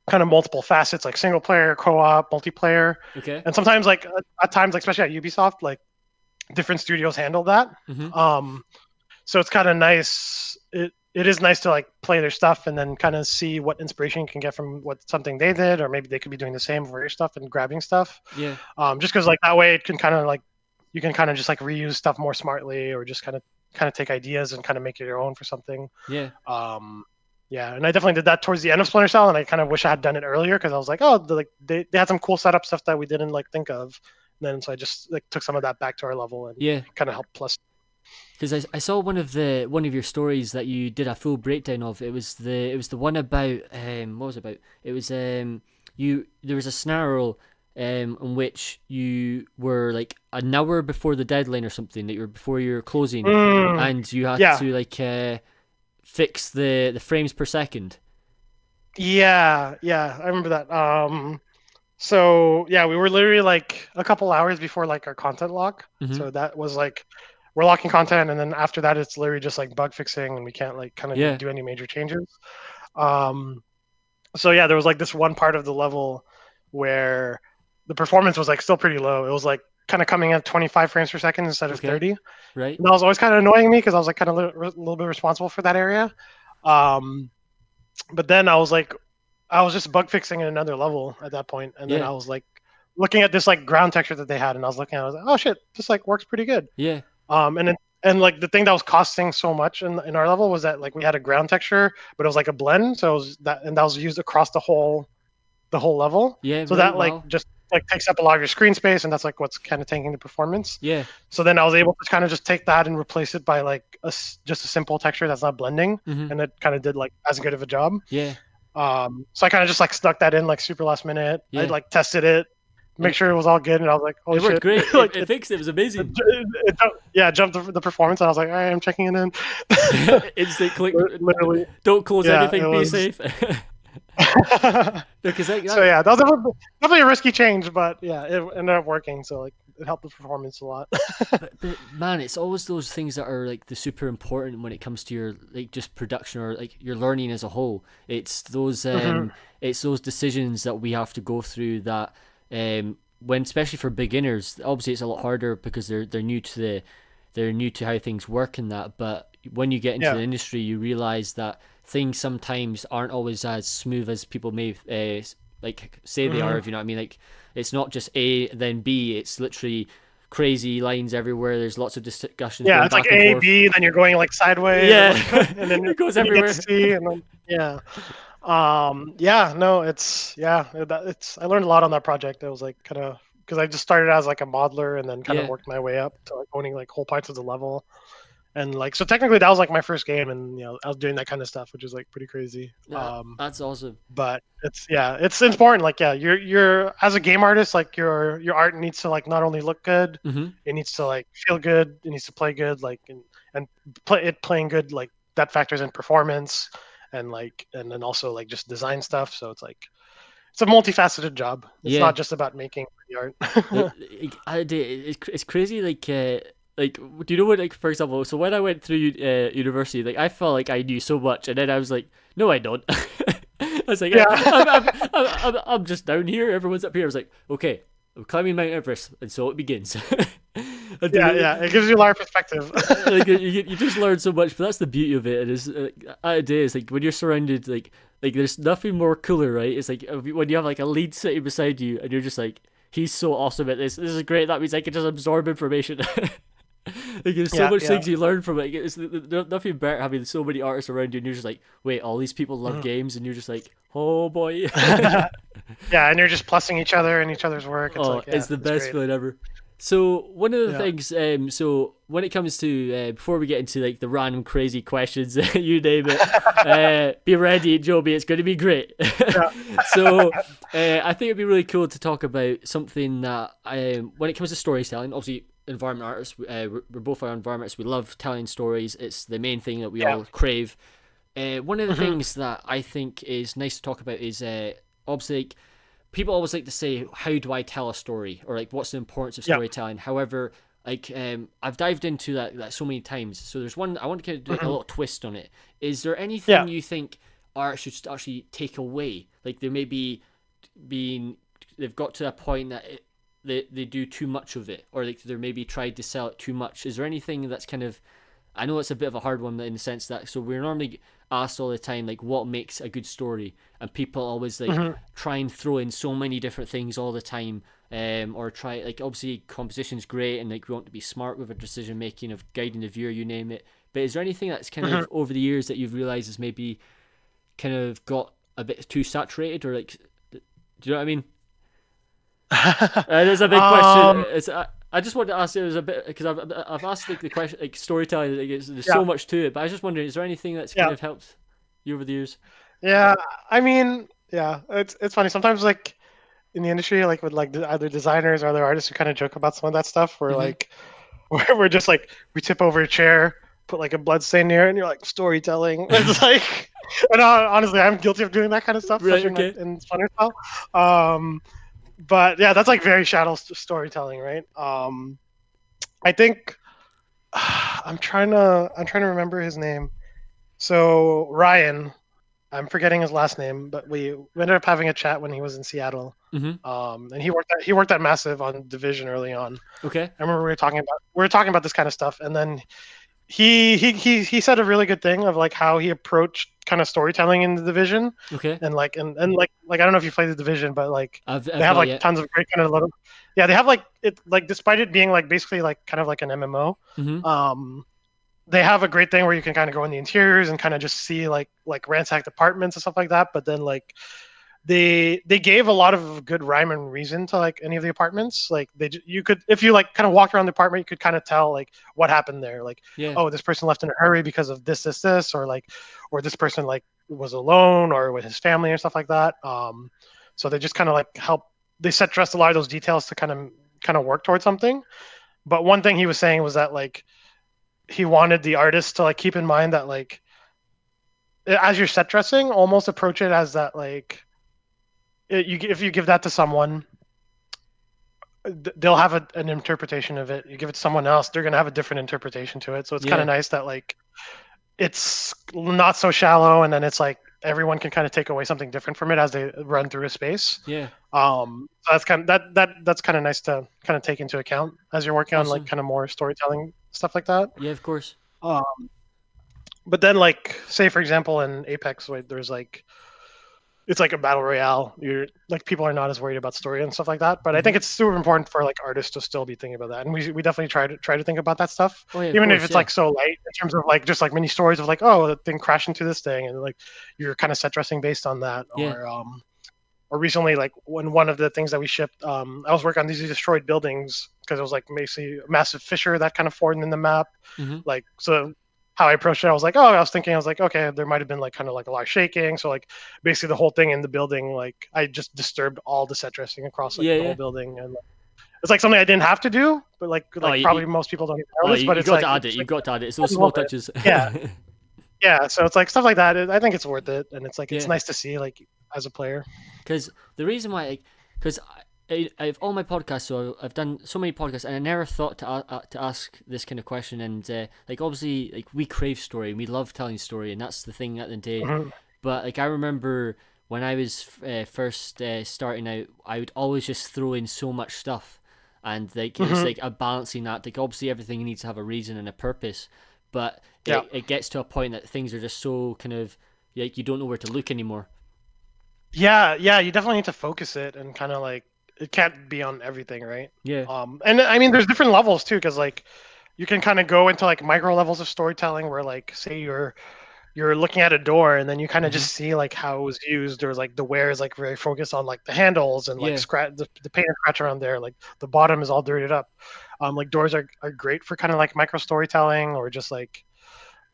kind of multiple facets, like single player, co-op, multiplayer, Okay. and sometimes like at times, like especially at Ubisoft, like different studios handle that. Mm-hmm. So it's kind of nice. It is nice to like play their stuff and then kind of see what inspiration you can get from what something they did, or maybe they could be doing the same for your stuff and grabbing stuff. Yeah. Just because like that way it can kind of like you can kind of just like reuse stuff more smartly, or just kind of take ideas and kind of make it your own for something. Yeah. Um, yeah, and I definitely did that towards the end of Splinter Cell, and I kind of wish I had done it earlier because I was like, oh, they had some cool setup stuff that we didn't like think of. And then so I just like took some of that back to our level and Yeah. kind of helped plus. Because I saw one of your stories that you did a full breakdown of. It was the one about what was it about? It was you there was a scenario in which you were like an hour before the deadline or something, that you were before your closing, and you had Yeah, to like fix the frames per second. yeah, I remember that. So yeah, we were literally like a couple hours before like our content lock. Mm-hmm. So that was like we're locking content, and then after that, it's literally just like bug fixing, and we can't like kind of Yeah. do any major changes. Um, so yeah, there was like this one part of the level where the performance was like still pretty low. It was like kind of coming at 25 frames per second instead of Okay. 30. Right. And that was always kind of annoying me because I was like kind of a little bit responsible for that area. Um, but then I was just bug fixing in another level at that point, and then Yeah. I was like looking at this like ground texture that they had, and I was looking at it, I was like, oh shit, this like works pretty good. Yeah. And like the thing that was costing so much in our level was that like we had a ground texture, but it was like a blend, so it was that was used across the whole level. Yeah. So Right. that like Wow. just like takes up a lot of your screen space, and that's like what's kind of tanking the performance. Yeah. So then I was able to kind of just take that and replace it by like just a simple texture that's not blending, Mm-hmm. and it kind of did like as good of a job. Yeah. So I kind of just like stuck that in like super last minute. I Yeah. like tested it, And make sure it was all good, and I was like, it holy worked shit, great. It, like it fixed it. It was amazing. yeah, jumped the performance, and I was like, all right, I'm checking it in. Instant click. Literally, Don't close yeah, it anything. Be was. safe. Because like So that. yeah, that was definitely a risky change, but yeah, it ended up working. So like it helped the performance a lot. But man, it's always those things that are like the super important when it comes to your like just production or like your learning as a whole. Hmm. It's those decisions that we have to go through that when especially for beginners, obviously it's a lot harder because they're new to they're new to how things work and that. But when you get into Yeah. the industry, you realize that things sometimes aren't always as smooth as people may like say they are. Hmm. If you know what I mean, like it's not just A then B. It's literally crazy lines everywhere. There's lots of discussions Yeah, going it's like back and A, forth. B, then you're going like sideways, and Yeah, like, and then it goes then you get to everywhere. C, and then yeah. Yeah, no, it's I learned a lot on that project. It was like kind of because I just started as like a modeler and then kind of Yeah, worked my way up to like owning like whole parts of the level. And like so technically that was like my first game, and I was doing that kind of stuff, which is like pretty crazy. that's awesome. But it's important. Like you're as a game artist, like your art needs to like not only look good, Hmm. it needs to like feel good, it needs to play good, like and play it playing good, like that factors in performance and like and then also like just design stuff. So it's like it's a multifaceted job. It's Yeah, not just about making the like, art. it's crazy. Like do you know what? Like for example, so when I went through university, like I felt like I knew so much, and then I was like, no, I don't. I was like, Yeah. I'm just down here. Everyone's up here. I was like, okay, I'm climbing Mount Everest, and so it begins. And Yeah, yeah. It gives you a lot of perspective. like you just learn so much, but that's the beauty of it. It is at a day, it's like when you're surrounded, like there's nothing more cooler, right? It's like when you have like a lead sitting beside you, and you're just like, he's so awesome at this. This is great. That means I can just absorb information. Like there's so Yeah, much yeah. things you learn from it. It's nothing better having so many artists around you, and you're just like, wait, all these people love Mhm. games, and you're just like, oh boy. Yeah, and you're just plussing each other and each other's work. It's Oh, like, it's yeah, the it's best great. feeling ever. So one of the Yeah. things, so when it comes to before we get into like the random crazy questions, you name it, be ready, Joby. It's going to be great. Yeah. So I think it'd be really cool to talk about something that when it comes to storytelling, obviously environment artists, we're both our environments. We love telling stories. It's the main thing that we Yeah. all crave. One of the Hmm. things that I think is nice to talk about is obviously like, people always like to say, how do I tell a story, or like what's the importance of Yeah. storytelling. However, like I've dived into that so many times, so there's one I want to kind of do like a Hmm. little twist on it. Is there Yeah. anything you think art should actually take away, like there may be being they've got to a point that they do too much of it, or like they're maybe tried to sell it too much? Is there anything that's kind of, I know it's a bit of a hard one in the sense that, so we're normally asked all the time like what makes a good story, and people always like Hmm. try and throw in so many different things all the time, or try like obviously composition's great and like we want to be smart with our decision making of guiding the viewer, you name it. But is there anything that's kind Hmm. of over the years that you've realized is maybe kind of got a bit too saturated, or like, do you know what I mean? There's a big question. um. I just want to ask you, there's a bit because I've asked like the question like storytelling. Like, there's Yeah. so much to it, but I was just wondering, is there anything that's kind Yeah. of helped you over the years? Yeah. I mean, yeah. It's funny sometimes, like in the industry, like with like either designers or other artists who kind of joke about some of that stuff. Where Mm-hmm. like where we're just like we tip over a chair, put like a blood stain near it, and you're like storytelling. It's like, and honestly, I'm guilty of doing that kind of stuff, Right. especially Okay. in Splinter style. Um, but yeah, that's like very shadow storytelling, right? I think I'm trying to remember his name. So Ryan, I'm forgetting his last name, but we ended up having a chat when he was in Seattle. Mm-hmm. And he worked at Massive on Division early on. Okay. I remember we were talking about this kind of stuff, and then he said a really good thing of like how he approached kind of storytelling in the Division, Okay. and like I don't know if you played the Division, but like they I've have not like yet. tons of great kind of little, yeah, they have like it like despite it being like basically like kind of like an MMO, Mm-hmm. um, they have a great thing where you can kind of go in the interiors and kind of just see like ransacked apartments and stuff like that, but then like they gave a lot of good rhyme and reason to like any of the apartments. Like you could, if you like kind of walk around the apartment, you could kind of tell like what happened there. Like, Yeah. oh, this person left in a hurry because of this, or like, or this person like was alone or with his family or stuff like that. So they just kind of like help. They set dressed a lot of those details to kind of work towards something. But one thing he was saying was that like he wanted the artist to like keep in mind that like as you're set dressing, almost approach it as that like if you give that to someone, they'll have an interpretation of it. You give it to someone else, they're gonna have a different interpretation to it. So it's kind Yeah. of nice that like it's not so shallow, and then it's like everyone can kind of take away something different from it as they run through a space. Yeah. So that's kind of that's kind of nice to kind of take into account as you're working on like Awesome. kind of more storytelling stuff like that. Yeah, of course. Um, but then like say for example in Apex, like, there's like it's like a battle royale. You're like people are not as worried about story and stuff like that. But I think it's super important for like artists to still be thinking about that, and we definitely try to think about that stuff, Oh yeah, of even if course. it's Yeah. like so light in terms of like just like mini stories of like oh the thing crashed into this thing and like you're kind of set dressing based on that, Yeah. or recently like when one of the things that we shipped, I was working on these destroyed buildings because it was like basically a massive fissure that kind of formed in the map, Mm-hmm. like so how I approached it, I was like, oh, I was thinking, I was like, okay, there might have been like kind of like a lot of shaking. So like basically the whole thing in the building, like I just disturbed all the set dressing across like Yeah. the whole Yeah. building, and it's like something I didn't have to do, but like Oh, probably most people don't even oh, notice. But you it's got to like add it. it's You like got to add it. It's a those little small bit, touches. yeah, yeah. So it's like stuff like that. I think it's worth it, and it's like it's Yeah. nice to see like as a player. Because the reason why, because I've all my podcasts, so I've done so many podcasts, and I never thought to ask this kind of question. And like obviously, like we crave story, and we love telling story, and that's the thing at the end of the day. Mm-hmm. But like I remember when I was first starting out, I would always just throw in so much stuff, and like it was Mm-hmm. like a balancing act. Like obviously everything needs to have a reason and a purpose, but Yeah. it gets to a point that things are just so kind of like you don't know where to look anymore. Yeah. You definitely need to focus it and kind of like it can't be on everything, right? Yeah. And I mean, there's different levels too, because like you can kind of go into like micro levels of storytelling where like say you're looking at a door and then you kind of Mm-hmm. just see like how it was used, or like the wear is like very focused on like the handles and like Yeah. scratch the paint and scratch around there, like the bottom is all dirtied up. Like doors are great for kind of like micro storytelling or just like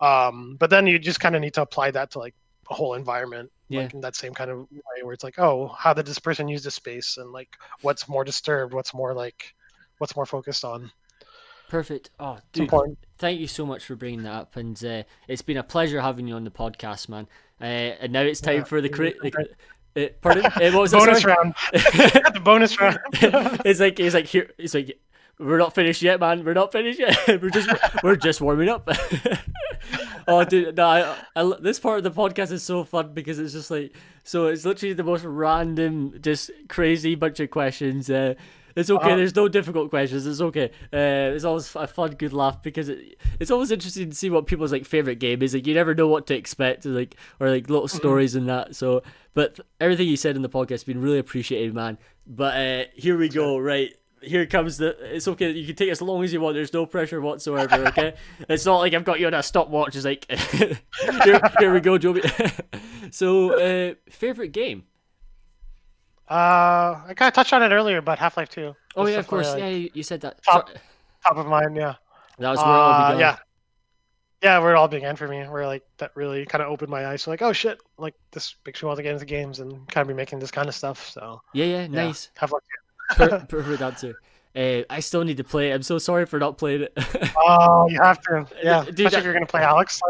but then you just kind of need to apply that to like a whole environment, Yeah. like in that same kind of way where it's like, oh, how did this person use this space, and like what's more disturbed, what's more focused on. Perfect. Oh, It's dude, important. thank you so much for bringing that up, and it's been a pleasure having you on the podcast, man. And now it's time Yeah. for pardon? What was that? Bonus Sorry. round. The bonus round. It's like here. It's like we're not finished yet, man. We're not finished yet. we're just warming up. Oh, dude, no, this part of the podcast is so fun because it's just like so. It's literally the most random, just crazy bunch of questions. It's okay. uh, There's no difficult questions. It's okay. It's always a fun, good laugh because it's always interesting to see what people's like favorite game is. Like you never know what to expect, like or like little mhm. stories and that. So, but everything you said in the podcast has been really appreciated, man. But here we So, go. Right. Here comes the. It's okay. You can take as long as you want. There's no pressure whatsoever. Okay. It's not like I've got you on a stopwatch. It's like here we go, Joby. So, favorite game. I kind of touched on it earlier, but Half-Life 2. Oh That's yeah, of definitely course. Yeah, like you said that. So, top of mind. Yeah. that was where it all began. Yeah. Yeah, where it all began for me. Where like that really kind of opened my eyes. So like, oh shit, like this makes me want to get into games and kind of be making this kind of stuff. So Yeah, yeah, yeah, nice. Half-Life 2. Perfect answer. I still need to play it. I'm so sorry for not playing it. Oh, you have to. Yeah, Dude, especially if you're gonna play Alex.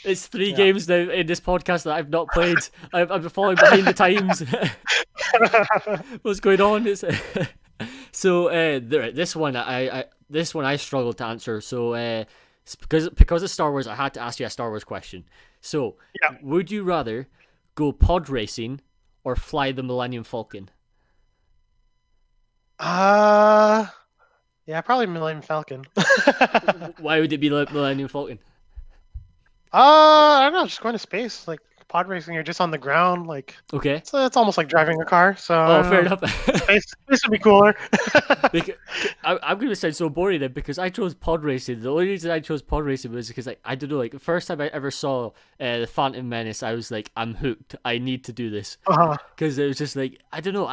it's three Yeah. games now in this podcast that I've not played. I'm falling behind the times. What's going on? It's so this one I struggled to answer. So it's because of Star Wars, I had to ask you a Star Wars question. So Yeah. would you rather go pod racing or fly the Millennium Falcon? Uh, yeah, probably Millennium Falcon. Why would it be the Millennium Falcon? I don't know, just going to space. Like pod racing, you're just on the ground. Like Okay. it's almost like driving a car. So I Oh, don't fair know. enough. Space would be cooler. Because, I'm going to sound so boring then because I chose pod racing. The only reason I chose pod racing was because like I don't know, like the first time I ever saw the Phantom Menace, I was like, I'm hooked. I need to do this uh because it was just like I don't know.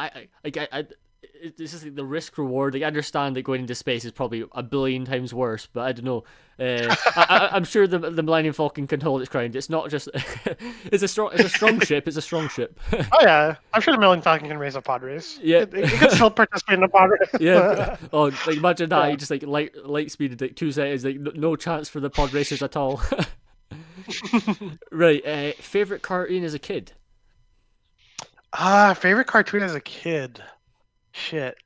It's just like the risk reward. Like, I understand that going into space is probably a billion times worse, but I don't know. I'm sure the Millennium Falcon can hold its ground. It's not just it's a strong ship. It's a strong ship. Oh yeah, I'm sure the Millennium Falcon can race a pod race. Yeah. It can still participate in a pod race. Yeah. Oh, like imagine that. Yeah. You just like light speed in like 2 seconds. Like no chance for the pod racers at all. Right. Favorite cartoon as a kid. Favorite cartoon as a kid. Shit.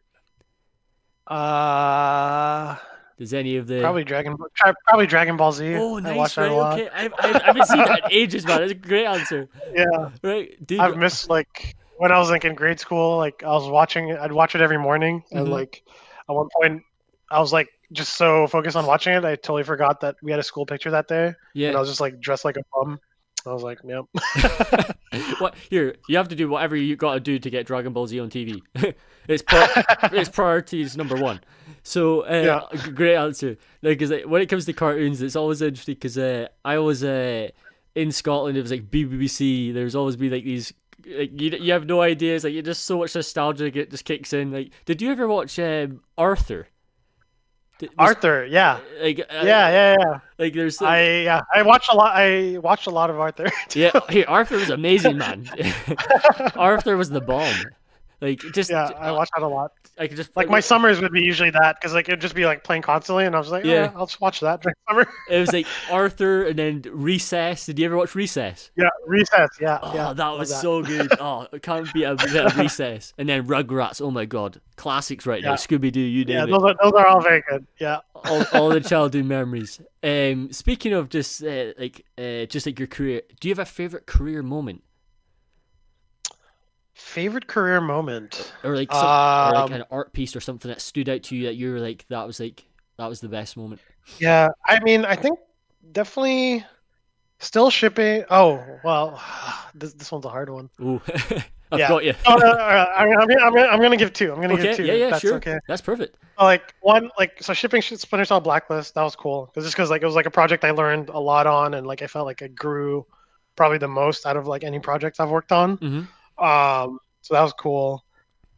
Uh, Does any of the probably Dragon Ball Z. Oh, I watch nice, that a right? lot. Okay, I haven't seen that in ages, man. That's a great answer, Yeah, right, dude? I've missed like when I was like in grade school. Like I'd watch it every morning, and Hmm. like at one point, I was like just so focused on watching it, I totally forgot that we had a school picture that day, and Yeah. I was just like dressed like a bum. I was like, yep. What here? You have to do whatever you got to do to get Dragon Ball Z on TV. it's it's priorities number one. So Yeah. great answer. Like, cause when it comes to cartoons, it's always interesting because I was in Scotland. It was like BBC. There's always been like these. Like, you have no idea. It's like you just so much nostalgia. It just kicks in. Like, did you ever watch Arthur? Was Arthur, yeah, like yeah. like there's I watched a lot. I watched a lot of Arthur yeah. too. Here, Arthur was amazing, man. Arthur was the bomb. Like just Yeah, I watched that a lot. I could just Like my summers would be usually that because like it'd just be like playing constantly, and I was like, oh yeah. yeah, I'll just watch that during summer. It was like Arthur and then Recess. Did you ever watch Recess? Yeah, Recess. Oh, Yeah, that love was that. so good. Oh, it can't beat a bit of Recess. And then Rugrats. Oh my god, classics right now. Yeah, Scooby Doo, you yeah, name it. those are all very good. Yeah. All the childhood memories. Speaking of just just like your career, do you have a favorite career moment? Favorite career moment. Or like some or like an art piece or something that stood out to you that you were like that was the best moment. Yeah, I mean, I think definitely still shipping. Oh well, this one's a hard one. Ooh, I've Yeah. got you. Oh, no, I'm gonna give two. I'm gonna give Okay, two. yeah, If yeah, that's sure. okay. That's perfect. Like one, like so shipping Splinter Cell Blacklist. That was cool because like it was like a project I learned a lot on, and like I felt like I grew probably the most out of like any projects I've worked on. Hmm. So that was cool.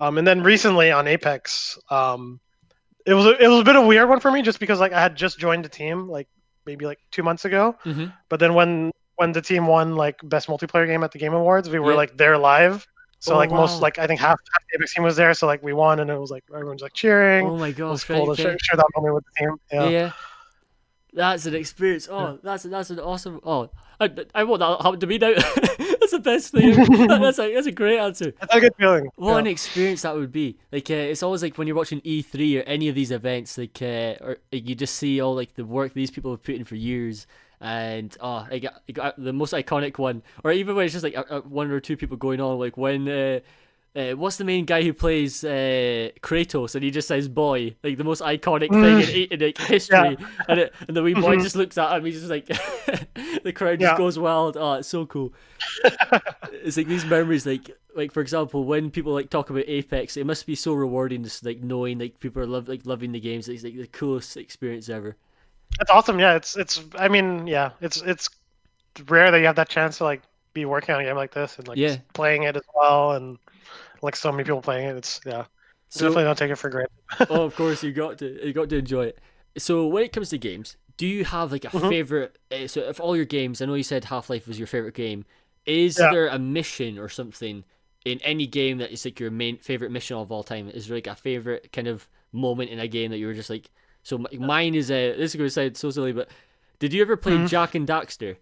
And then recently on Apex, it was a bit of a weird one for me just because like I had just joined the team like maybe like 2 months ago, Hmm. but then when the team won like best multiplayer game at the Game Awards, we were Yeah. like there live. So Oh like most wow. like I think half the Apex team was there, so like we won and it was like everyone's like cheering. It Oh my was gosh. Right. cool to Okay. share that moment with the team. Yeah. Yeah. Yeah. That's an experience. Yeah. Oh, that's an awesome. Oh, I want that happen to me now. That's the best thing. That's a great answer. It's a good feeling. What Yeah. an experience that would be. Like it's always like when you're watching E3 or any of these events, or like, you just see all like the work these people have put in for years. And I got the most iconic one, or even when it's just like one or two people going on, like when what's the main guy who plays Kratos, and he just says "boy," like the most iconic thing in like Yeah. history, and the wee boy just looks at him. He's just like the crowd just Yeah. goes wild. Oh, it's so cool. It's like these memories, like for example, when people like talk about Apex, it must be so rewarding just like knowing like people are loving the games. It's like the coolest experience ever. That's awesome. Yeah. It's. I mean, yeah. It's rare that you have that chance to like be working on a game like this and like Yeah. playing it as well and like so many people playing it. It's yeah. So Definitely don't take it for granted. oh, of course you got to enjoy it. So when it comes to games, do you have like a Hmm. favorite? So of all your games, I know you said Half Life was your favorite game. Is Yeah. there a mission or something in any game that is like your main favorite mission of all time? Is there like a favorite kind of moment in a game that you were just like? So mine is this is going to sound so silly, but did you ever play Mhm. Jack and Daxter?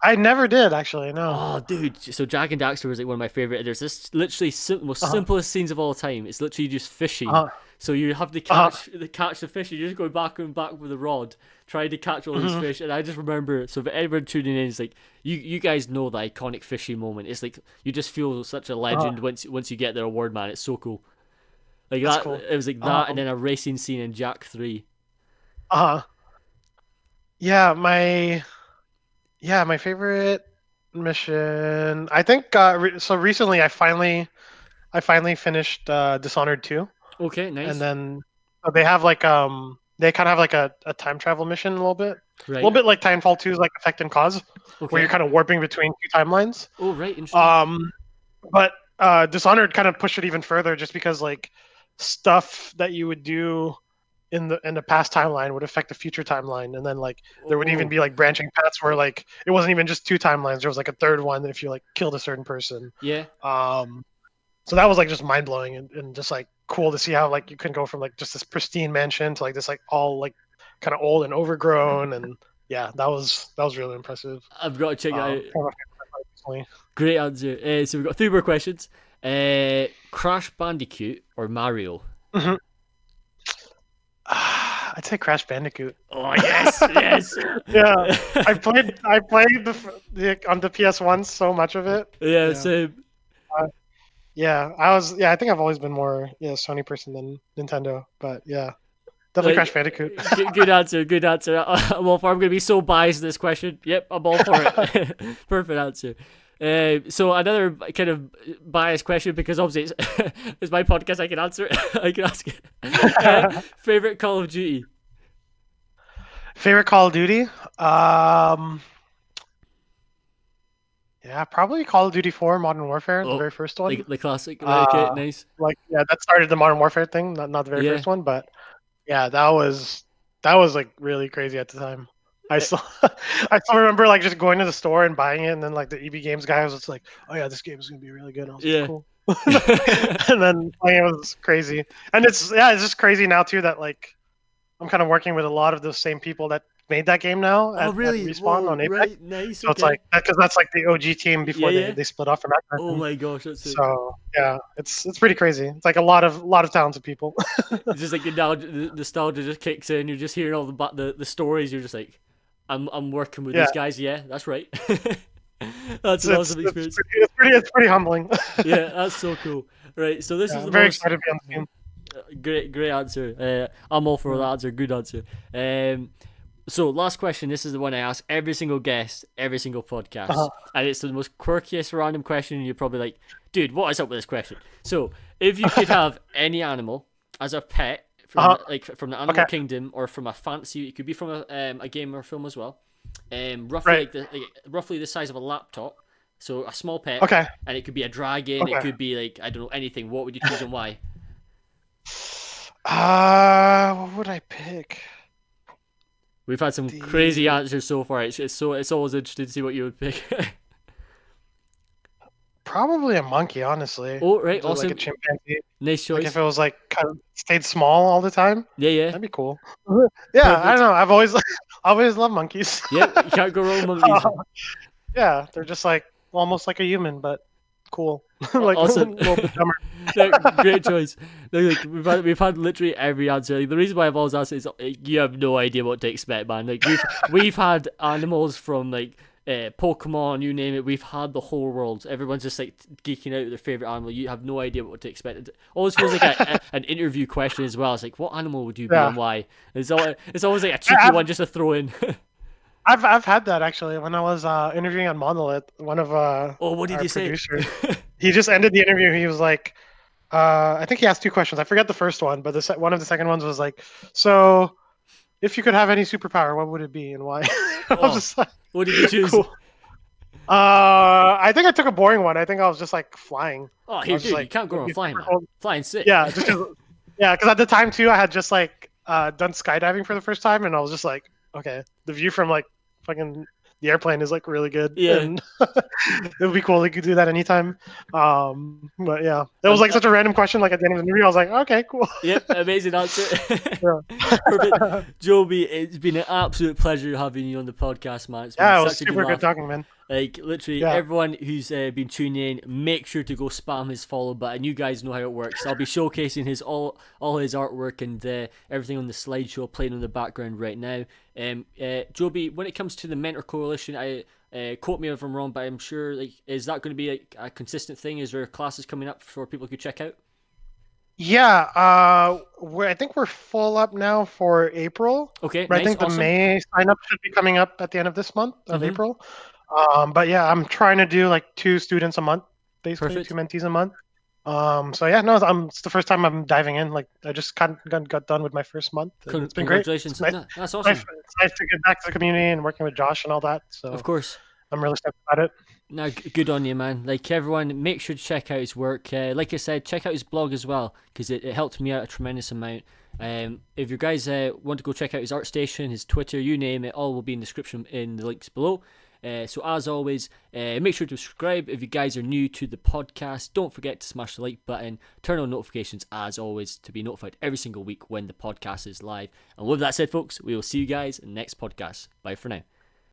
I never did actually. No. Oh, dude! So Jack and Daxter was like one of my favorite. There's this literally most Uh-huh. simplest scenes of all time. It's literally just fishing. Uh-huh. So you have to Uh-huh. catch the fish. You're just going back and back with a rod, trying to catch all these Mhm. fish. And I just remember. So for anyone tuning in, it's like you guys know the iconic fishing moment. It's like you just feel such a legend once you get the award, man. It's so cool. Like That's that. cool. It was like that, and then a racing scene in Jack 3. Uh-huh. Yeah, my favorite mission. I think so recently I finally finished Dishonored 2, Okay, and nice. then they have like they kind of have like a time travel mission a little Right. bit like Titanfall 2's like Effect and Cause, where you're Okay. kind of warping between two timelines. Oh, right. Interesting. Um, but Dishonored kind of pushed it even further just because like stuff that you would do in the past timeline would affect the future timeline, and then like there would even Oh, be like branching paths where like it wasn't even just two timelines. There was like a third one if you like killed a certain person. yeah. Um, so that was like just mind blowing and just like cool to see how like you can go from like just this pristine mansion to like this like all like kind of old and overgrown, and yeah, that was really impressive. I've got to check that out. One of my favorite recently. Great answer. So we've got three more questions. Crash Bandicoot or Mario? Mhm. I'd say Crash Bandicoot. Oh yes, yes. Yeah, I played on the PS1 so much of it. Yeah, Yeah. same. Yeah, I think I've always been more Sony person than Nintendo, but yeah, definitely Like, Crash Bandicoot. good answer, good answer. I'm all for. I'm gonna be so biased in this question. Yep, I'm all for it. Perfect answer. So another kind of biased question because obviously it's my podcast. I can answer it. I can ask it. Favorite Call of Duty? Favorite Call of Duty? Yeah, probably Call of Duty 4 Modern Warfare, the Oh, very first one. like the classic. Right, okay, nice. Like yeah, that started the Modern Warfare thing, not the very Yeah. first one, but yeah, that was like really crazy at the time. I still I still remember like just going to the store and buying it, and then like the EB Games guy was just like, "Oh yeah, this game is gonna be really good." And I was like, Yeah. "Cool." And then playing it was crazy, and it's just crazy now too that like I'm kind of working with a lot of those same people that made that game now Oh at really? Respawn Whoa, on Apex. right, nice. So it's Okay. like because that's like the OG team Yeah, before yeah. they split off from Oh Activision. my gosh, that's it. So yeah, it's pretty crazy. It's like a lot of talented people. It's just like the nostalgia just kicks in. You're just hearing all the stories. You're just like, I'm working with Yeah, these guys. Yeah, that's right. That's it's an it's awesome it's experience. it's pretty humbling. Yeah, that's so cool. Right, so this Yeah, is the I'm very most excited to be on the team. great answer. I'm all for that answer. Good answer. So last question. This is the one I ask every single guest, every single podcast, Uh-huh. and it's the most quirkiest random question. And you're probably like, dude, what is up with this question? So if you could have any animal as a pet from Uh-huh. from the animal Okay. kingdom or from a fantasy, it could be from a game or film as well. Roughly Right. roughly the size of a laptop. So a small pet, Okay. and it could be a dragon. It Okay. could be like I don't know anything. What would you choose and why? What would I pick? We've had some crazy The answers so far. It's always interesting to see what you would pick. Probably a monkey, honestly. Oh right, Just like a awesome, chimpanzee. nice Like choice. if it was like kind of stayed small all the time, Yeah, yeah, that'd be cool. Yeah, I don't perfect. know. I've always always loved monkeys. Yeah, you can't go wrong with monkeys. Yeah, they're just like almost like a human, but cool. Like a Awesome. little bit dumber. No, great choice. No, like we've had literally every answer. Like, the reason why I've always asked is you have no idea what to expect, man. Like we've had animals from like Pokemon, you name it. We've had the whole world. Everyone's just like geeking out with their favorite animal. You have no idea what to expect. It always feels like an interview question as well. It's like, what animal would you be Yeah. and why? It's always like a cheeky one just to throw in. I've had that actually when I was interviewing on Monolith. One of Oh, what did our you say? producers, he just ended the interview. He was like, I think he asked two questions. I forget the first one, but one of the second ones was like, so if you could have any superpower, what would it be and why? I was Oh, just like, what did you choose? cool. I think I took a boring one. I think I was just like flying. Oh, I here, was just dude, you like, can't go it'd on be flying, super man. cool. Flying sick. Yeah, just because at the time too, I had just like done skydiving for the first time, and I was just like, okay, the view from like fucking the airplane is like really good, Yeah. and it would be cool. You could do that anytime. But yeah, it was Um, like such a random question. Like at the end of the interview, I was like, okay, cool. Yep, amazing answer. Yeah, Perfect. Joby, it's been an absolute pleasure having you on the podcast, man. It's been yeah, it was such a good super good laugh. talking, man. Like, literally, Yeah, everyone who's been tuning in, make sure to go spam his follow button. You guys know how it works. I'll be showcasing all his artwork and everything on the slideshow playing in the background right now. Joby, when it comes to the Mentor Coalition, I quote me if I'm wrong, but I'm sure, like, is that going to be like a consistent thing? Is there classes coming up for people who check out? yeah. I think we're full up now for April. Okay, But I nice, think the awesome. May sign up should be coming up at the end of this month of Mm-hmm. April. But yeah, I'm trying to do like 2 students a month, basically Perfect. 2 mentees a month. So yeah, no, it's the first time I'm diving in. Like I just got done with my first month, and it's been great. Congratulations. It's nice, No, that's nice, awesome. it's nice to get back to the community and working with Josh and all that. Of So course. I'm really stoked about it. No, good on you, man. Like, everyone, make sure to check out his work. Like I said, check out his blog as well, because it helped me out a tremendous amount. If you guys want to go check out his art station, his Twitter, you name it, all will be in the description in the links below. So as always, make sure to subscribe if you guys are new to the podcast. Don't forget to smash the like button, turn on notifications as always to be notified every single week when the podcast is live. And with that said, folks, we will see you guys in the next podcast. Bye for now.